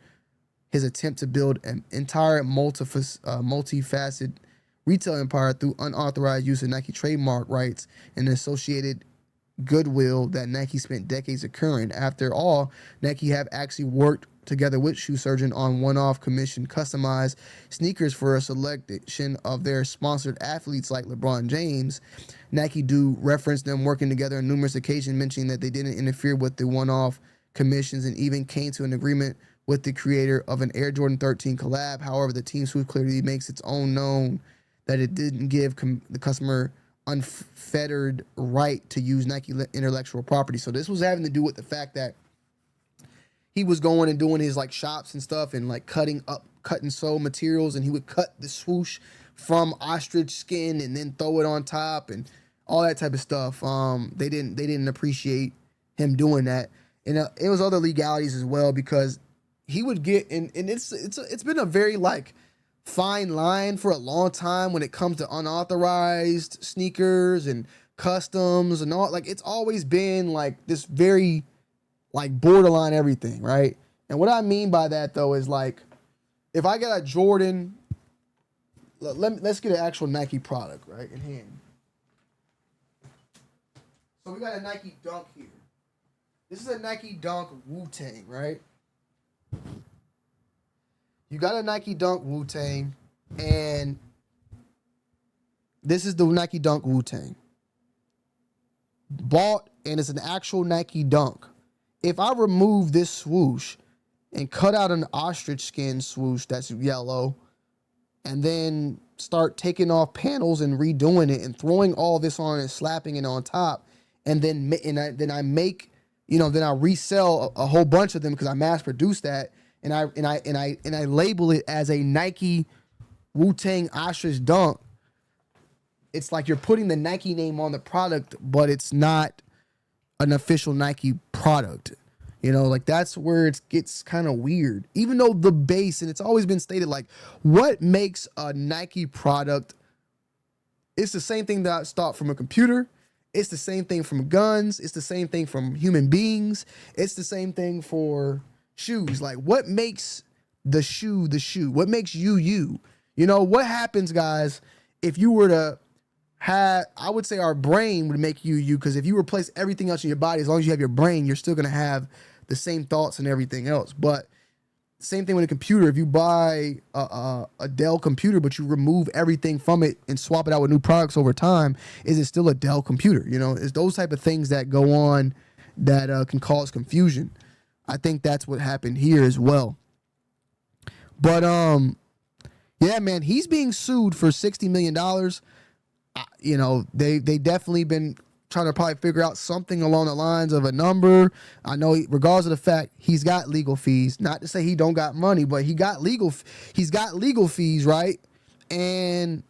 his attempt to build an entire multifaceted retail empire through unauthorized use of Nike trademark rights and associated goodwill that Nike spent decades accruing. After all, Nike have actually worked together with shoe surgeon on one-off commission customized sneakers for a selection of their sponsored athletes like LeBron James. Nike do reference them working together on numerous occasions, mentioning that they didn't interfere with the one-off commissions and even came to an agreement with the creator of an Air Jordan 13 collab. However, the team suit clearly makes its own known that it didn't give the customer unfettered right to use Nike intellectual property. So this was having to do with the fact that he was going and doing his like shops and stuff and like cutting sew materials, and he would cut the swoosh from ostrich skin and then throw it on top and all that type of stuff. They didn't appreciate him doing that. And it was other legalities as well, because he would get and it's been a very like fine line for a long time when it comes to unauthorized sneakers and customs and all. Like, it's always been like this very like borderline everything, right? And what I mean by that though is like, if I get a Jordan, let's get an actual Nike product right in hand. So we got a Nike Dunk here. This is a Nike Dunk Wu-Tang, right? You got a Nike Dunk Wu-Tang, and this is the Nike Dunk Wu-Tang. Bought, and it's an actual Nike Dunk. If I remove this swoosh and cut out an ostrich skin swoosh that's yellow, and then start taking off panels and redoing it and throwing all this on and slapping it on top, and then I make, you know, then I resell a whole bunch of them because I mass produce that. And I label it as a Nike Wu-Tang Ostrich Dunk. It's like you're putting the Nike name on the product, but it's not an official Nike product. You know, like that's where it gets kind of weird. Even though the base, and it's always been stated, like what makes a Nike product, it's the same thing that I start from a computer. It's the same thing from guns. It's the same thing from human beings. It's the same thing for shoes. Like, what makes the shoe the shoe? What makes you you? You know, what happens, guys, if you were to have, I would say our brain would make you you, because if you replace everything else in your body, as long as you have your brain, you're still going to have the same thoughts and everything else. But same thing with a computer. If you buy a Dell computer, but you remove everything from it and swap it out with new products over time, is it still a Dell computer? You know, it's those type of things that go on that can cause confusion. I think that's what happened here as well. But yeah, man, he's being sued for $60 million. You know, they definitely been trying to probably figure out something along the lines of a number. I know, regardless of the fact, he's got legal fees. Not to say he don't got money, but he's got legal fees, right? And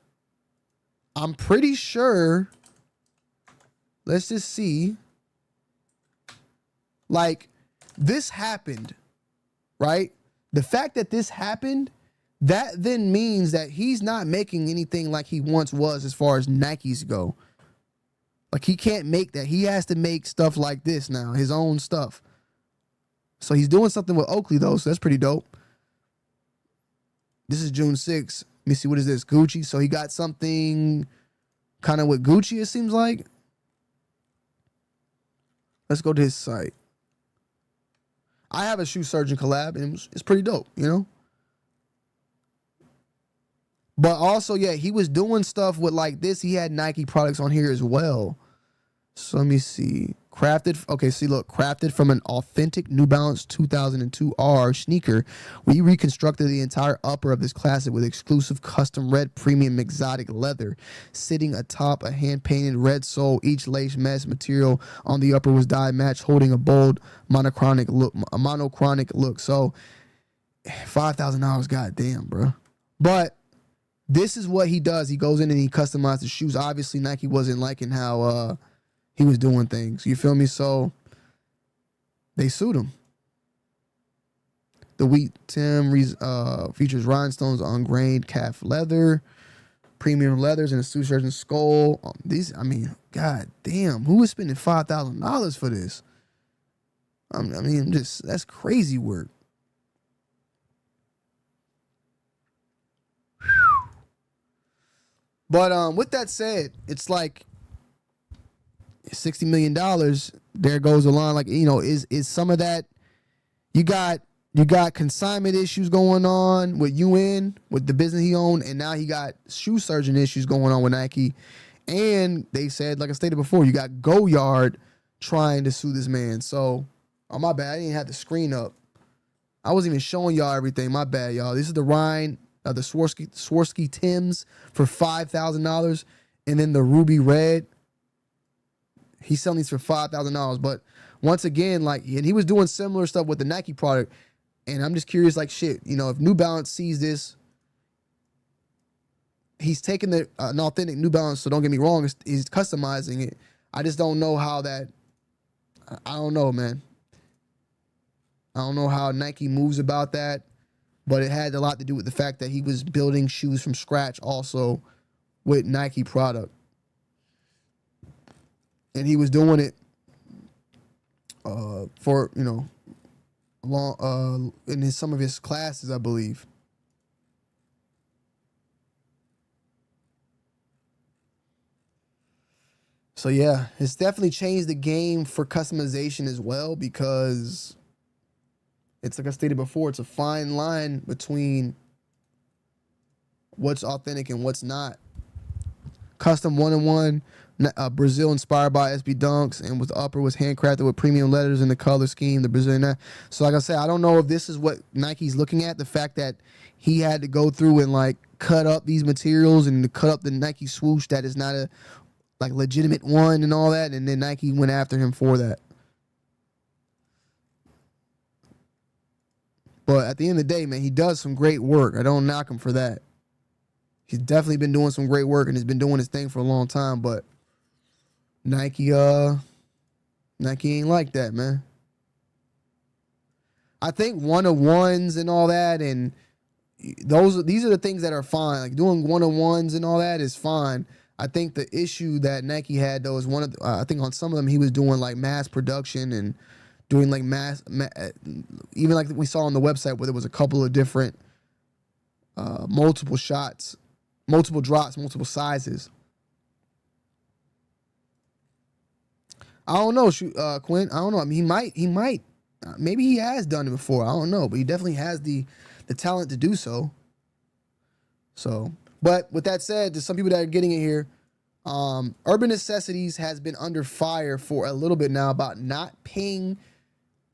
I'm pretty sure. Let's just see. Like, this happened, right? The fact that this happened, that then means that he's not making anything like he once was as far as Nikes go. Like, he can't make that. He has to make stuff like this now, his own stuff. So he's doing something with Oakley, though, so that's pretty dope. This is June 6th. Let me see, what is this? Gucci. So he got something kind of with Gucci, it seems like. Let's go to his site. I have a shoe surgeon collab, and it's pretty dope, you know? But also, yeah, he was doing stuff with like this. He had Nike products on here as well. So let me see. Crafted. Okay, see, look. Crafted from an authentic New Balance 2002 R sneaker. We reconstructed the entire upper of this classic with exclusive custom red premium exotic leather. Sitting atop a hand-painted red sole. Each lace mesh material on the upper was dye matched, holding a bold monochronic look. So, $5,000. Goddamn, bro. But this is what he does. He goes in and he customizes the shoes. Obviously, Nike wasn't liking how he was doing things. You feel me? So they sued him. The Wheat Tim features rhinestones on grained calf leather, premium leathers, and a shoe surgeon's skull. These, I mean, god damn, who is spending $5,000 for this? I mean, that's crazy work. But with that said, it's like $60 million. There goes the line. Like, you know, is some of that, you got consignment issues going on with UN, with the business he owned, and now he got shoe surgeon issues going on with Nike. And they said, like I stated before, you got Goyard trying to sue this man. So, oh my bad, I didn't have the screen up. I wasn't even showing y'all everything. My bad, y'all. This is the the Swarovski Tims for $5,000, and then the ruby red. He's selling these for $5,000. But once again, like, and he was doing similar stuff with the Nike product. And I'm just curious, like, shit, you know, if New Balance sees this, he's taking an authentic New Balance. So don't get me wrong, he's customizing it. I just don't know how that. I don't know, man. I don't know how Nike moves about that. But it had a lot to do with the fact that he was building shoes from scratch also with Nike product. And he was doing it for, you know, long in some of his classes, I believe. So yeah, it's definitely changed the game for customization as well, because it's like I stated before, it's a fine line between what's authentic and what's not. Custom 1-in-1, Brazil inspired by SB Dunks, and with the upper was handcrafted with premium letters in the color scheme, the Brazilian. So like I said, I don't know if this is what Nike's looking at, the fact that he had to go through and like cut up these materials and to cut up the Nike swoosh that is not a like legitimate one and all that, and then Nike went after him for that. But at the end of the day, man, he does some great work. I don't knock him for that. He's definitely been doing some great work and has been doing his thing for a long time. But Nike ain't like that, man. I think 1-on-ones and all that, and these are the things that are fine. Like doing 1-on-ones and all that is fine. I think the issue that Nike had though is I think on some of them he was doing like mass production and doing like even like we saw on the website where there was a couple of different multiple shots, multiple drops, multiple sizes. I don't know, Quinn. I don't know. I mean, he might. Maybe he has done it before. I don't know, but he definitely has the talent to do so. So, but with that said, there's some people that are getting it here. Urban Necessities has been under fire for a little bit now about not paying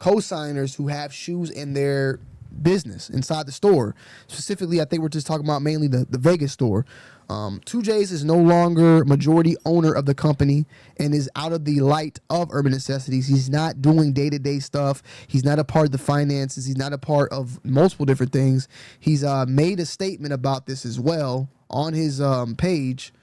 consigners who have shoes in their business inside the store. Specifically, I think we're just talking about mainly the Vegas store. 2J's is no longer majority owner of the company and is out of the light of Urban Necessities. He's not doing day-to-day stuff. He's not a part of the finances. He's not a part of multiple different things. He's made a statement about this as well on his page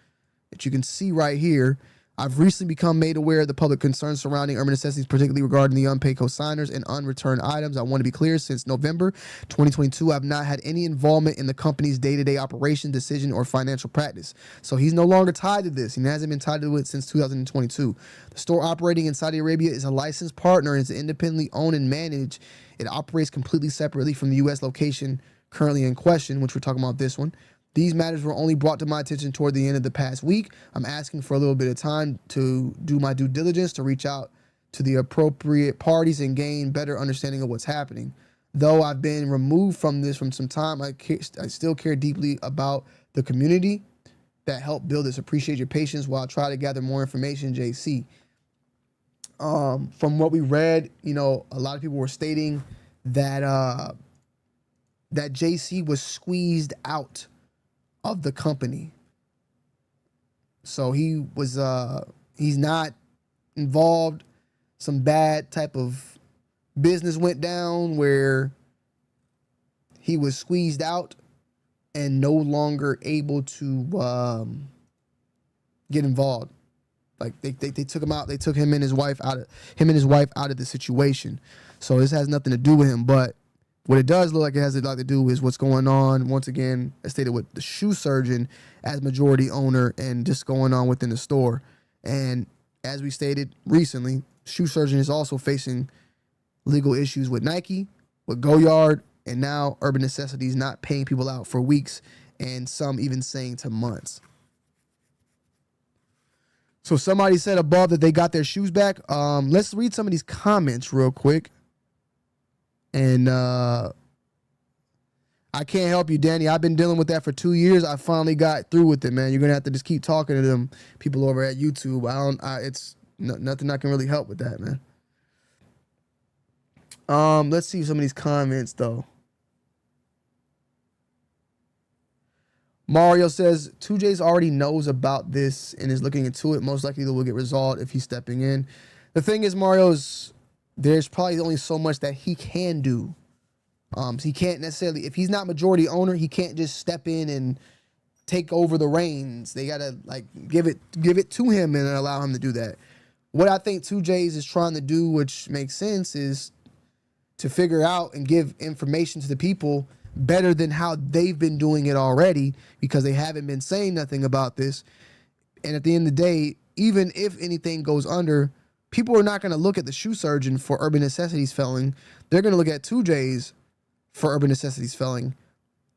that you can see right here. I've recently become made aware of the public concerns surrounding Urban Necessities, particularly regarding the unpaid consigners and unreturned items. I want to be clear, since November 2022, I've not had any involvement in the company's day-to-day operation, decision, or financial practice. So he's no longer tied to this. He hasn't been tied to it since 2022. The store operating in Saudi Arabia is a licensed partner and is independently owned and managed. It operates completely separately from the U.S. location currently in question, which we're talking about this one. These matters were only brought to my attention toward the end of the past week. I'm asking for a little bit of time to do my due diligence, to reach out to the appropriate parties and gain better understanding of what's happening. Though I've been removed from this from some time, I still care deeply about the community that helped build this. Appreciate your patience while I try to gather more information, JC. From what we read, you know, a lot of people were stating that that JC was squeezed out of the company. So he was he's not involved. Some bad type of business went down where he was squeezed out and no longer able to get involved. Like they took him out. They took him and his wife out of the situation. So this has nothing to do with him, but what it does look like it has a lot to do is what's going on, once again, as stated, with the shoe surgeon as majority owner and just going on within the store. And as we stated recently, shoe surgeon is also facing legal issues with Nike, with Goyard, and now Urban Necessities not paying people out for weeks, and some even saying to months. So somebody said above that they got their shoes back. Let's read some of these comments real quick. And I can't help you, Danny. I've been dealing with that for 2 years. I finally got through with it, man. You're gonna have to just keep talking to them people over at YouTube. It's nothing I can really help with that, man. Let's see some of these comments though. Mario says 2J's already knows about this and is looking into it. Most likely it will get resolved if he's stepping in. The thing is, there's probably only so much that he can do. He can't necessarily, if he's not majority owner, he can't just step in and take over the reins. They gotta like give it to him and allow him to do that. What I think 2J's is trying to do, which makes sense, is to figure out and give information to the people better than how they've been doing it already, because they haven't been saying nothing about this. And at the end of the day, even if anything goes under, people are not going to look at the shoe surgeon for Urban Necessities failing. They're going to look at 2J's for Urban Necessities failing,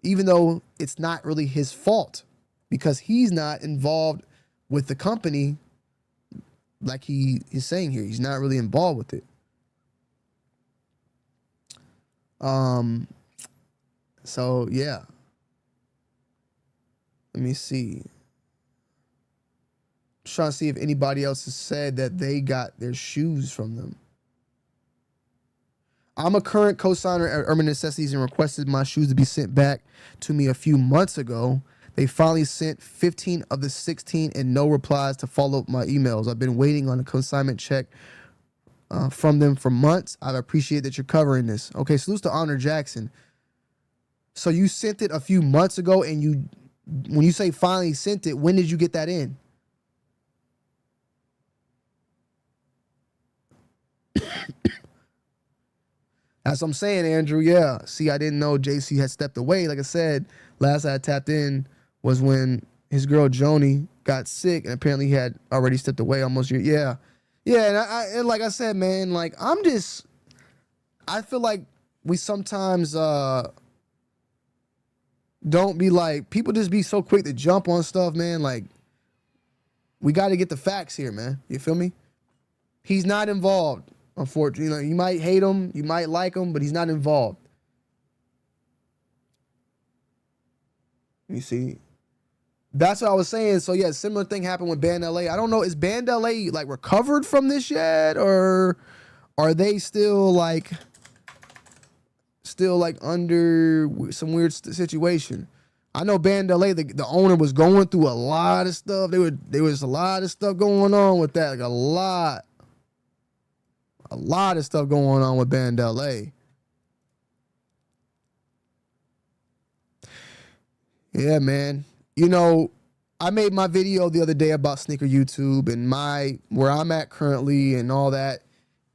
even though it's not really his fault because he's not involved with the company like he is saying here. He's not really involved with it. So, yeah. Let me see. Trying to see if anybody else has said that they got their shoes from them. I'm a current co-signer at Urban Necessities and requested my shoes to be sent back to me a few months ago. They finally sent 15 of the 16 and no replies to follow up my emails. I've been waiting on a consignment check from them for months. I appreciate that you're covering this. Okay, salutes to Honor Jackson. So you sent it a few months ago, and when you say finally sent it, when did you get that in? That's what I'm saying, Andrew. Yeah. See, I didn't know JC had stepped away. Like I said, last I tapped in was when his girl Joni got sick, and apparently he had already stepped away almost. Yeah. Yeah. And like I said, man, like I feel like we sometimes don't be like, people just be so quick to jump on stuff, man. Like, we got to get the facts here, man. You feel me? He's not involved. Unfortunately, like, you might hate him, you might like him, but he's not involved. You see, that's what I was saying. So yeah, similar thing happened with Band LA. I don't know, is Band LA like recovered from this yet, or are they still still like under some weird situation. I know Band LA, the owner was going through a lot of stuff. There was a lot of stuff going on with that, like a lot of stuff going on with Band LA. Yeah, man. You know, I made my video the other day about sneaker YouTube and where I'm at currently and all that.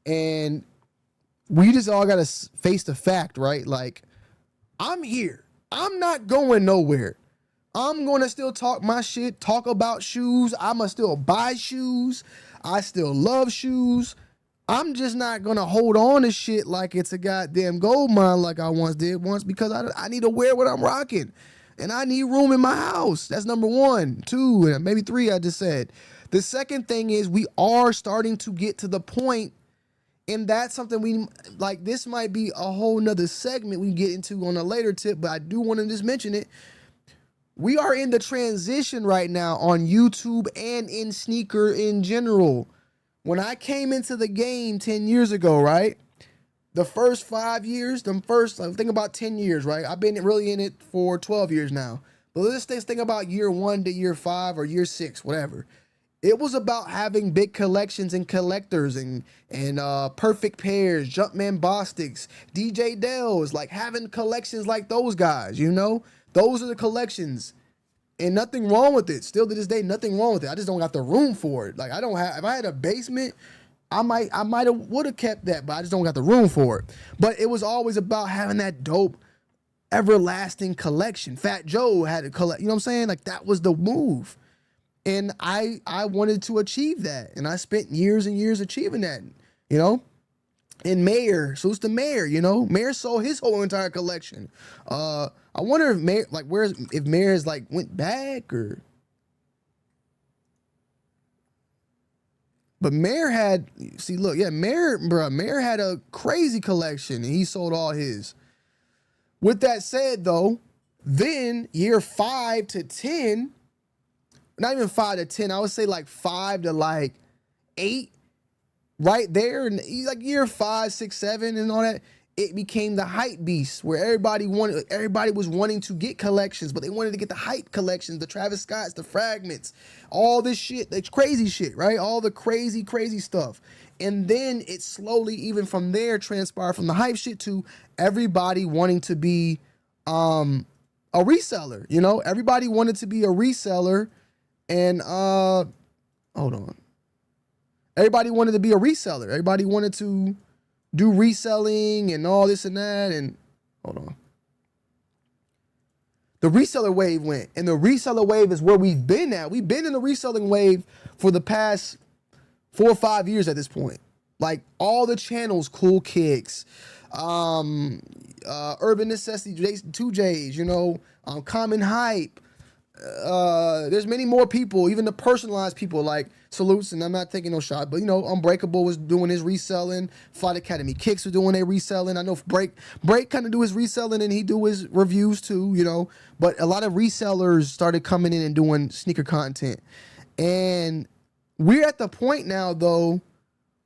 And we just all got to face the fact, right? Like, I'm here. I'm not going nowhere. I'm going to still talk my shit, talk about shoes. I'm going to still buy shoes. I still love shoes. I'm just not going to hold on to shit like it's a goddamn gold mine like I once did because I need to wear what I'm rocking. And I need room in my house. That's number 1. 2, and maybe 3 I just said. The second thing is we are starting to get to the point, and that's something we, like, this might be a whole nother segment we can get into on a later tip, but I do want to just mention it. We are in the transition right now on YouTube and in sneaker in general. When I came into the game 10 years ago, right? The first 5 years, think about 10 years, right? I've been really in it for 12 years now. But let's think about year 1 to year 5 or year 6, whatever. It was about having big collections and collectors and perfect pairs, Jumpman Bostics, DJ Dells, like having collections like those guys, you know? Those are the collections. And nothing wrong with it. Still to this day, nothing wrong with it. I just don't got the room for it. Like, if I had a basement, I might would have kept that, but I just don't got the room for it. But it was always about having that dope, everlasting collection. Fat Joe had a collect, you know what I'm saying? Like, that was the move. And I wanted to achieve that. And I spent years and years achieving that, you know? And Mayor, so it's the Mayor, you know? Mayor sold his whole entire collection. I wonder if Mayor, like, if Mayor's like went back or. But Mayor had, Mayor had a crazy collection and he sold all his. With that said, though, then year 5 to 10, not even 5 to 10, I would say like 5 to like 8, right there, and like year 5, 6, 7 and all that, it became the hype beast where everybody was wanting to get collections, but they wanted to get the hype collections, the Travis Scotts, the fragments, all this shit, that's crazy shit, right? All the crazy stuff. And then it slowly, even from there, transpired from the hype shit to everybody wanting to be a reseller, you know? Everybody wanted to be a reseller and hold on. Everybody wanted to be a reseller. Everybody wanted to do reselling and all this and that. And hold on. The reseller wave went, and the reseller wave is where we've been at. We've been in the reselling wave for the past 4 or 5 years at this point. Like all the channels, Cool Kicks, Urban Necessities, 2Js, you know, Common Hype. There's many more people, even the personalized people like Salutes, and I'm not taking no shot, but you know, Unbreakable was doing his reselling, Flight Academy Kicks was doing their reselling. I know Break kind of do his reselling and he do his reviews too, you know, but a lot of resellers started coming in and doing sneaker content. And we're at the point now though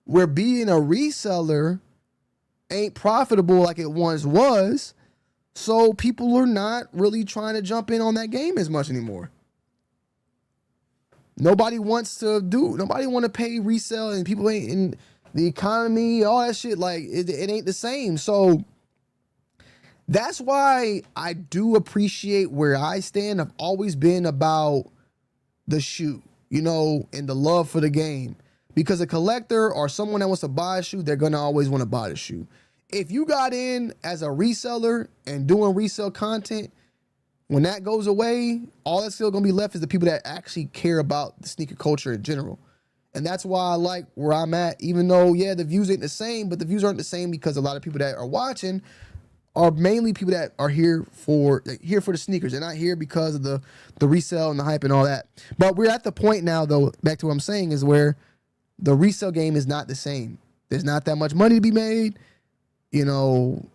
where being a reseller ain't profitable like it once was. So people are not really trying to jump in on that game as much anymore. Nobody want to pay resale, and people ain't in the economy, all that shit. Like it ain't the same. So that's why I do appreciate where I stand. I've always been about the shoe, you know, and the love for the game. Because a collector or someone that wants to buy a shoe, they're going to always want to buy the shoe. If you got in as a reseller and doing resale content, when that goes away, all that's still going to be left is the people that actually care about the sneaker culture in general. And that's why I like where I'm at, even though, yeah, the views ain't the same, but the views aren't the same because a lot of people that are watching are mainly people that are here for the sneakers. They're not here because of the resale and the hype and all that. But we're at the point now, though, back to what I'm saying, is where the resale game is not the same. There's not that much money to be made, you know.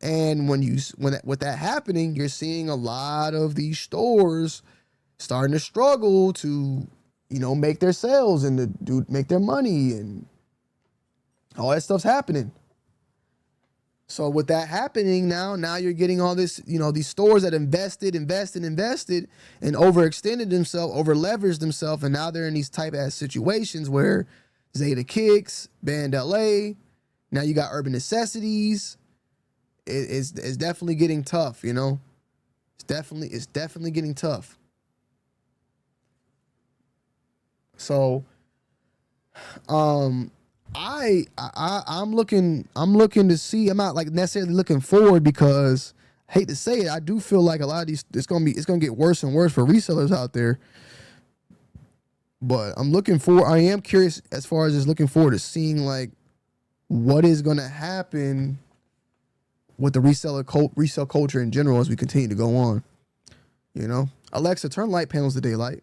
And with that happening, you're seeing a lot of these stores starting to struggle to, you know, make their sales and to make their money, and all that stuff's happening. So with that happening now you're getting all this, these stores that invested and overextended themselves, over leveraged themselves, and now they're in these type ass situations where Zeta Kicks, Band LA, now you got Urban Necessities. It's definitely getting tough, It's definitely getting tough. So I'm looking to see. I'm not like necessarily looking forward because I hate to say it, I do feel like a lot of these it's gonna get worse and worse for resellers out there. But I am curious as far as just looking forward to seeing like what is gonna happen with the resale culture in general as we continue to go on. Alexa, turn light panels to daylight.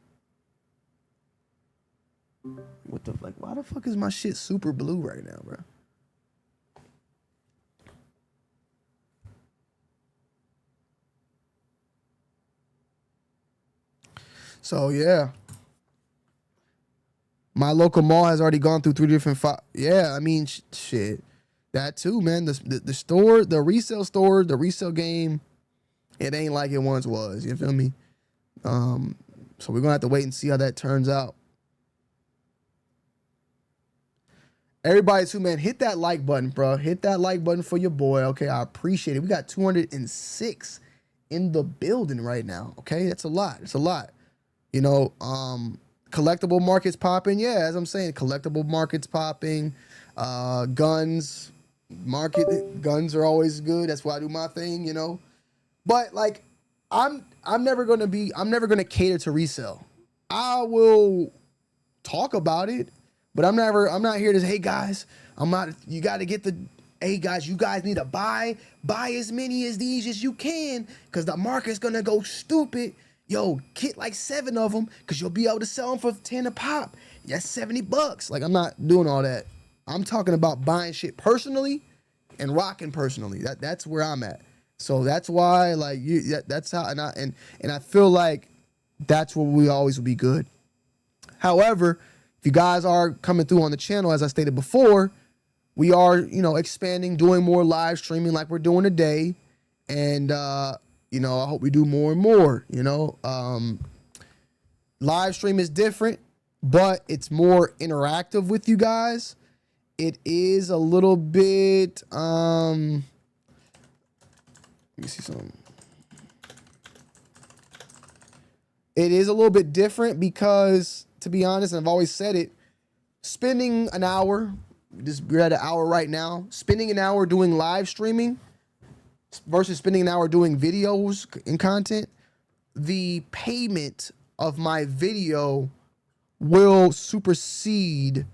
Why the fuck is my shit super blue right now, bro? So, yeah. My local mall has already gone through 3 different yeah, I mean, shit. That too, man. The store, the resale store, the resale game, it ain't like it once was. You feel me? So we're gonna have to wait and see how that turns out. Everybody too, man, hit that like button, bro. Hit that like button for your boy. Okay, I appreciate it. We got 206 in the building right now. Okay, that's a lot. It's a lot. Collectible markets popping. Yeah, as I'm saying, collectible markets popping. Guns are always good. That's why I do my thing, But like, I'm never gonna cater to resale. I will talk about it, but I'm not here to say, hey guys, you got to get hey guys, you guys need to buy as many as these as you can, because the market's gonna go stupid. Yo, get like 7 of them, because you'll be able to sell them for 10 a pop. That's $70. Like, I'm not doing all that. I'm talking about buying shit personally and rocking personally. That's where I'm at. So that's why, like, that's how, and I feel like that's where we always will be good. However, if you guys are coming through on the channel, as I stated before, we are, expanding, doing more live streaming like we're doing today. And, I hope we do more and more, live stream is different, but it's more interactive with you guys. It is a little bit, let me see something. It is a little bit different because, to be honest, and I've always said it, spending an hour, we're at an hour right now, spending an hour doing live streaming versus spending an hour doing videos and content, the payment of my video will supersede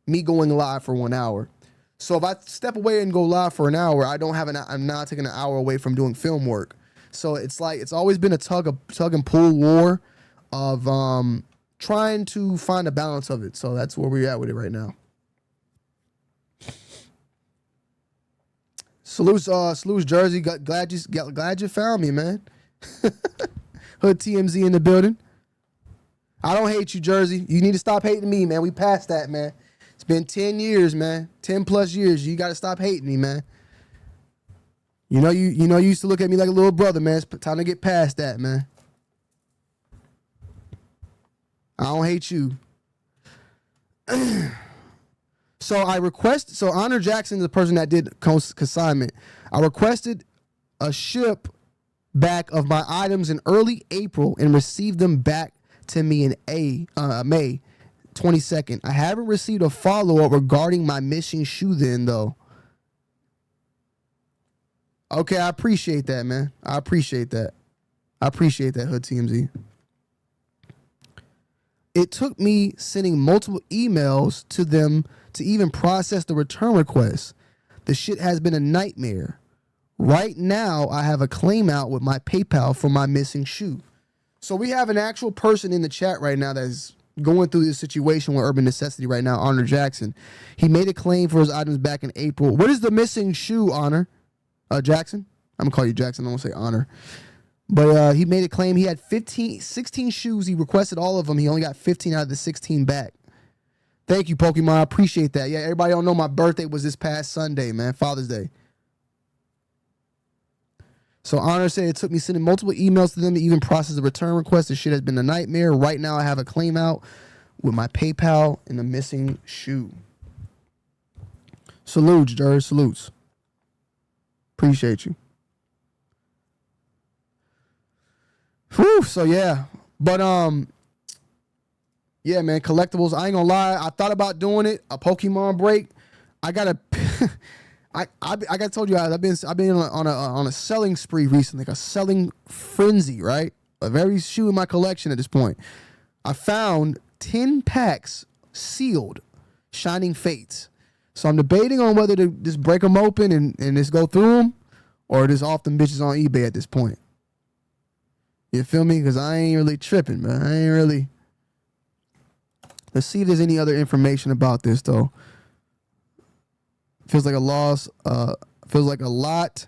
me going live for 1 hour. So if I step away and go live for an hour, I'm not taking an hour away from doing film work. So it's like, it's always been a tug and pull war of trying to find a balance of it. So that's where we're at with it right now. Salute Jersey. Glad you found me, man. Hood TMZ in the building. I don't hate you, Jersey. You need to stop hating me, man. We passed that, man. It's been 10 years, man. 10 plus years. You got to stop hating me, man. You used to look at me like a little brother, man. It's time to get past that, man. I don't hate you. So Honor Jackson is the person that did consignment. I requested a ship back of my items in early April and received them back to me in May 22nd. I haven't received a follow-up regarding my missing shoe then, though. Okay, I appreciate that, man. I appreciate that, Hood TMZ. It took me sending multiple emails to them to even process the return request. The shit has been a nightmare. Right now, I have a claim out with my PayPal for my missing shoe. So we have an actual person in the chat right now that's going through this situation with Urban Necessity right now, Honor Jackson. He made a claim for his items back in April. What is the missing shoe, Honor? Jackson? I'm going to call you Jackson. I don't want to say Honor. But he made a claim. He had 16 shoes. He requested all of them. He only got 15 out of the 16 back. Thank you, Pokemon. I appreciate that. Yeah, everybody don't know my birthday was this past Sunday, man. Father's Day. So Honor said it took me sending multiple emails to them to even process the return request. This shit has been a nightmare. Right now I have a claim out with my PayPal and the missing shoe. Salutes, Jerry. Salutes. Appreciate you. Whew, so yeah. But yeah, man, collectibles. I ain't gonna lie. I thought about doing it, a Pokemon break. I gotta I told you guys I've been on a selling spree recently, like a selling frenzy, right? A very shoe in my collection at this point. I found 10 packs sealed, Shining Fates. So I'm debating on whether to just break them open and just go through them, or just off them bitches on eBay at this point. You feel me? Because I ain't really tripping, man. I ain't really. Let's see if there's any other information about this, though. Feels like a loss. Feels like a lot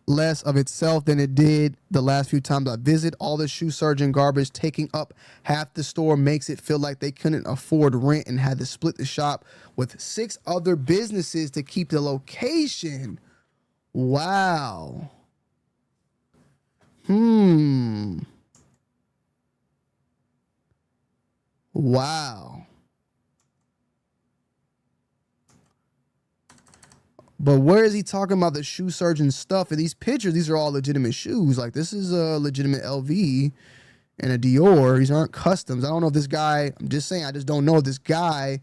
less of itself than it did the last few times I visit. All the shoe surgeon garbage taking up half the store makes it feel like they couldn't afford rent and had to split the shop with 6 other businesses to keep the location. Wow. Wow. But where is he talking about the shoe surgeon stuff? And these pictures, these are all legitimate shoes. Like, this is a legitimate LV and a Dior. These aren't customs. I don't know if this guy, I'm just saying, I just don't know if this guy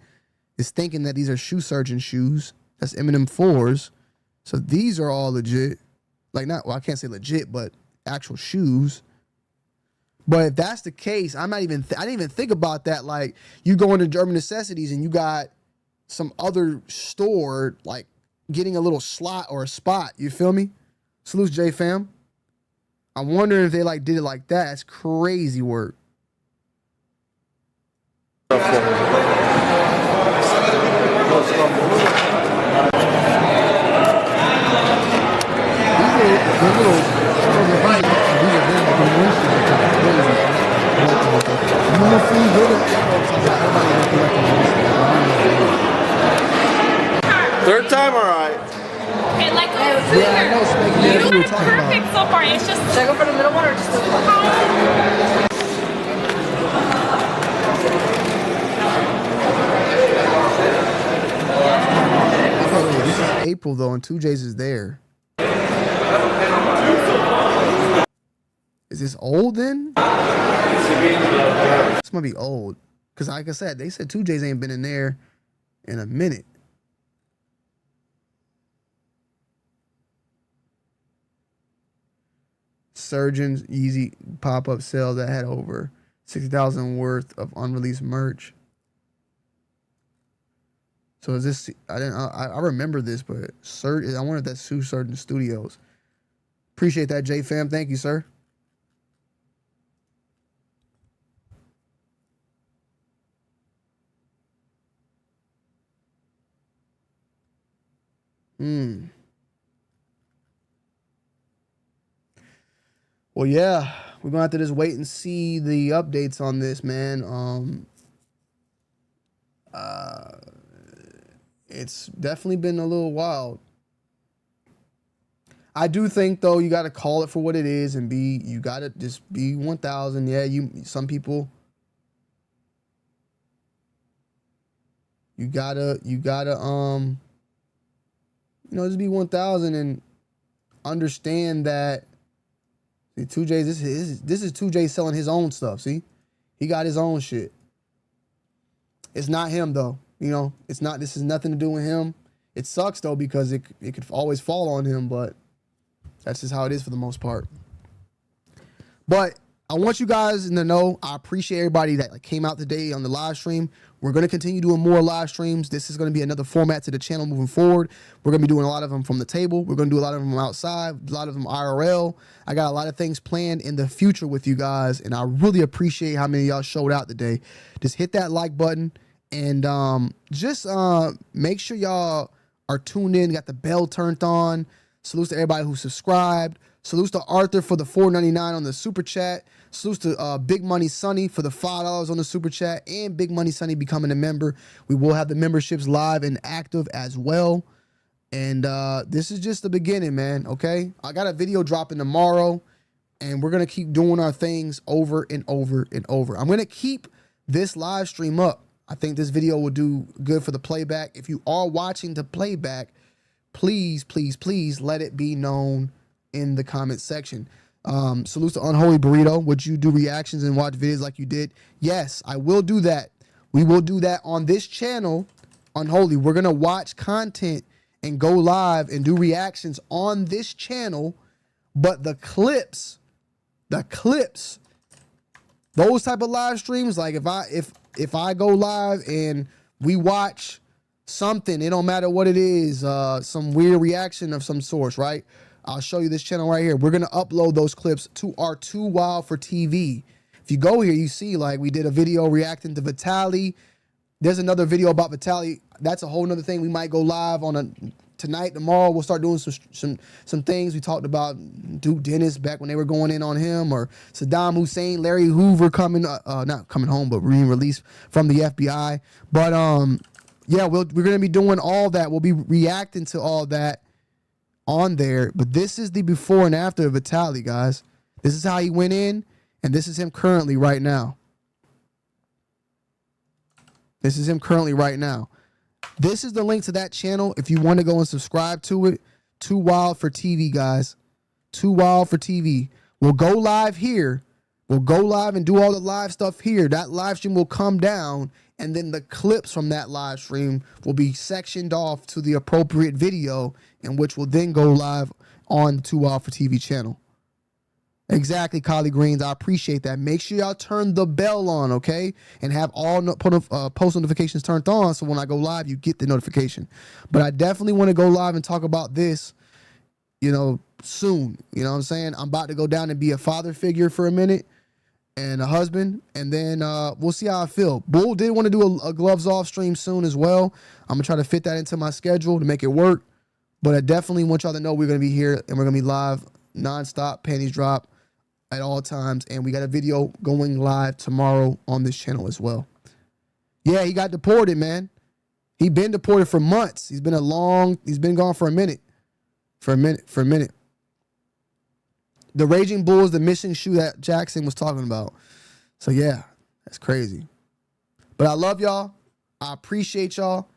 is thinking that these are shoe surgeon shoes. That's Eminem 4s. So these are all legit. Like, not, well, I can't say legit, but actual shoes. But if that's the case, I didn't even think about that. Like, you go into German Necessities and you got some other store, like, getting a little slot or a spot. You feel me? Salute, J fam. I'm wondering if they like did it like that. That's crazy work. Third time, all right. Okay, let go. Yeah, I know, Spike. You Yeah, we were are talking about. perfect so far. It's just. Should I go for the middle one or just the one? Oh, this is April though, and 2J's is there. Is this old then? This might be old. Because like I said, they said 2J's ain't been in there in a minute. Surgeons Easy pop-up sale that had over 60,000 worth of unreleased merch. So is this? I remember this, but I wonder if that's Shoe Surgeon Studios. Appreciate that, J fam. Thank you, sir. Well, yeah, we're gonna have to just wait and see the updates on this, man. It's definitely been a little wild. I do think though you got to call it for what it is and you got to just be 1,000. Yeah, some people. You gotta just be 1,000 and understand that. See, 2J, this is 2J selling his own stuff. See, he got his own shit. It's not him though. It's not. This has nothing to do with him. It sucks though because it could always fall on him, but that's just how it is for the most part. But I want you guys to know I appreciate everybody that came out today on the live stream. We're going to continue doing more live streams. This is going to be another format to the channel moving forward. We're going to be doing a lot of them from the table. We're going to do a lot of them outside, a lot of them IRL. I got a lot of things planned in the future with you guys, and I really appreciate how many of y'all showed out today. Just hit that like button, and just make sure y'all are tuned in, got the bell turned on. Salutes to everybody who subscribed. Salutes to Arthur for the $4.99 on the super chat. Salutes to Big Money Sonny for the $5 on the super chat, and Big Money Sonny becoming a member. We will have the memberships live and active as well. And this is just the beginning, man. Okay, I got a video dropping tomorrow, and we're gonna keep doing our things over and over and over. I'm gonna keep this live stream up. I think this video will do good for the playback. If you are watching the playback, please, please, please let it be known in the comment section. Salute to Unholy Burrito. Would you do reactions and watch videos like you did? Yes, I will do that. We will do that on this channel, Unholy. We're gonna watch content and go live and do reactions on this channel, but the clips, those type of live streams, like if I go live and we watch something, it don't matter what it is, some weird reaction of some source, right? I'll show you this channel right here. We're gonna upload those clips to our Too Wild for TV. If you go here, you see like we did a video reacting to Vitaly. There's another video about Vitaly. That's a whole nother thing. We might go live on tonight, tomorrow. We'll start doing some things. We talked about Duke Dennis back when they were going in on him, or Saddam Hussein, Larry Hoover coming, not coming home, but being released from the FBI. But yeah, we're gonna be doing all that. We'll be reacting to all that on there. But this is the before and after of Vitaly, guys. This is how he went in, and this is him currently right now. This is him currently right now. This is the link to that channel if you want to go and subscribe to it. Too Wild for TV, guys. Too Wild for TV. We'll go live here. We'll go live and do all the live stuff here. That live stream will come down, and then the clips from that live stream will be sectioned off to the appropriate video, in which will then go live on the Too Wild for TV channel. Exactly, Collie Greens. I appreciate that. Make sure y'all turn the bell on, okay? And have all post notifications turned on, so when I go live, you get the notification. But I definitely want to go live and talk about this, you know, soon. You know what I'm saying? I'm about to go down and be a father figure for a minute and a husband, and then we'll see how I feel. Bull did want to do a gloves off stream soon as well. I'm going to try to fit that into my schedule to make it work. But I definitely want y'all to know we're going to be here, and we're going to be live nonstop, panties drop at all times, and we got a video going live tomorrow on this channel as well. Yeah, he got deported, man. He been deported for months. He's been gone for a minute. For a minute. The Raging Bull is the missing shoe that Jackson was talking about. So yeah, that's crazy. But I love y'all. I appreciate y'all.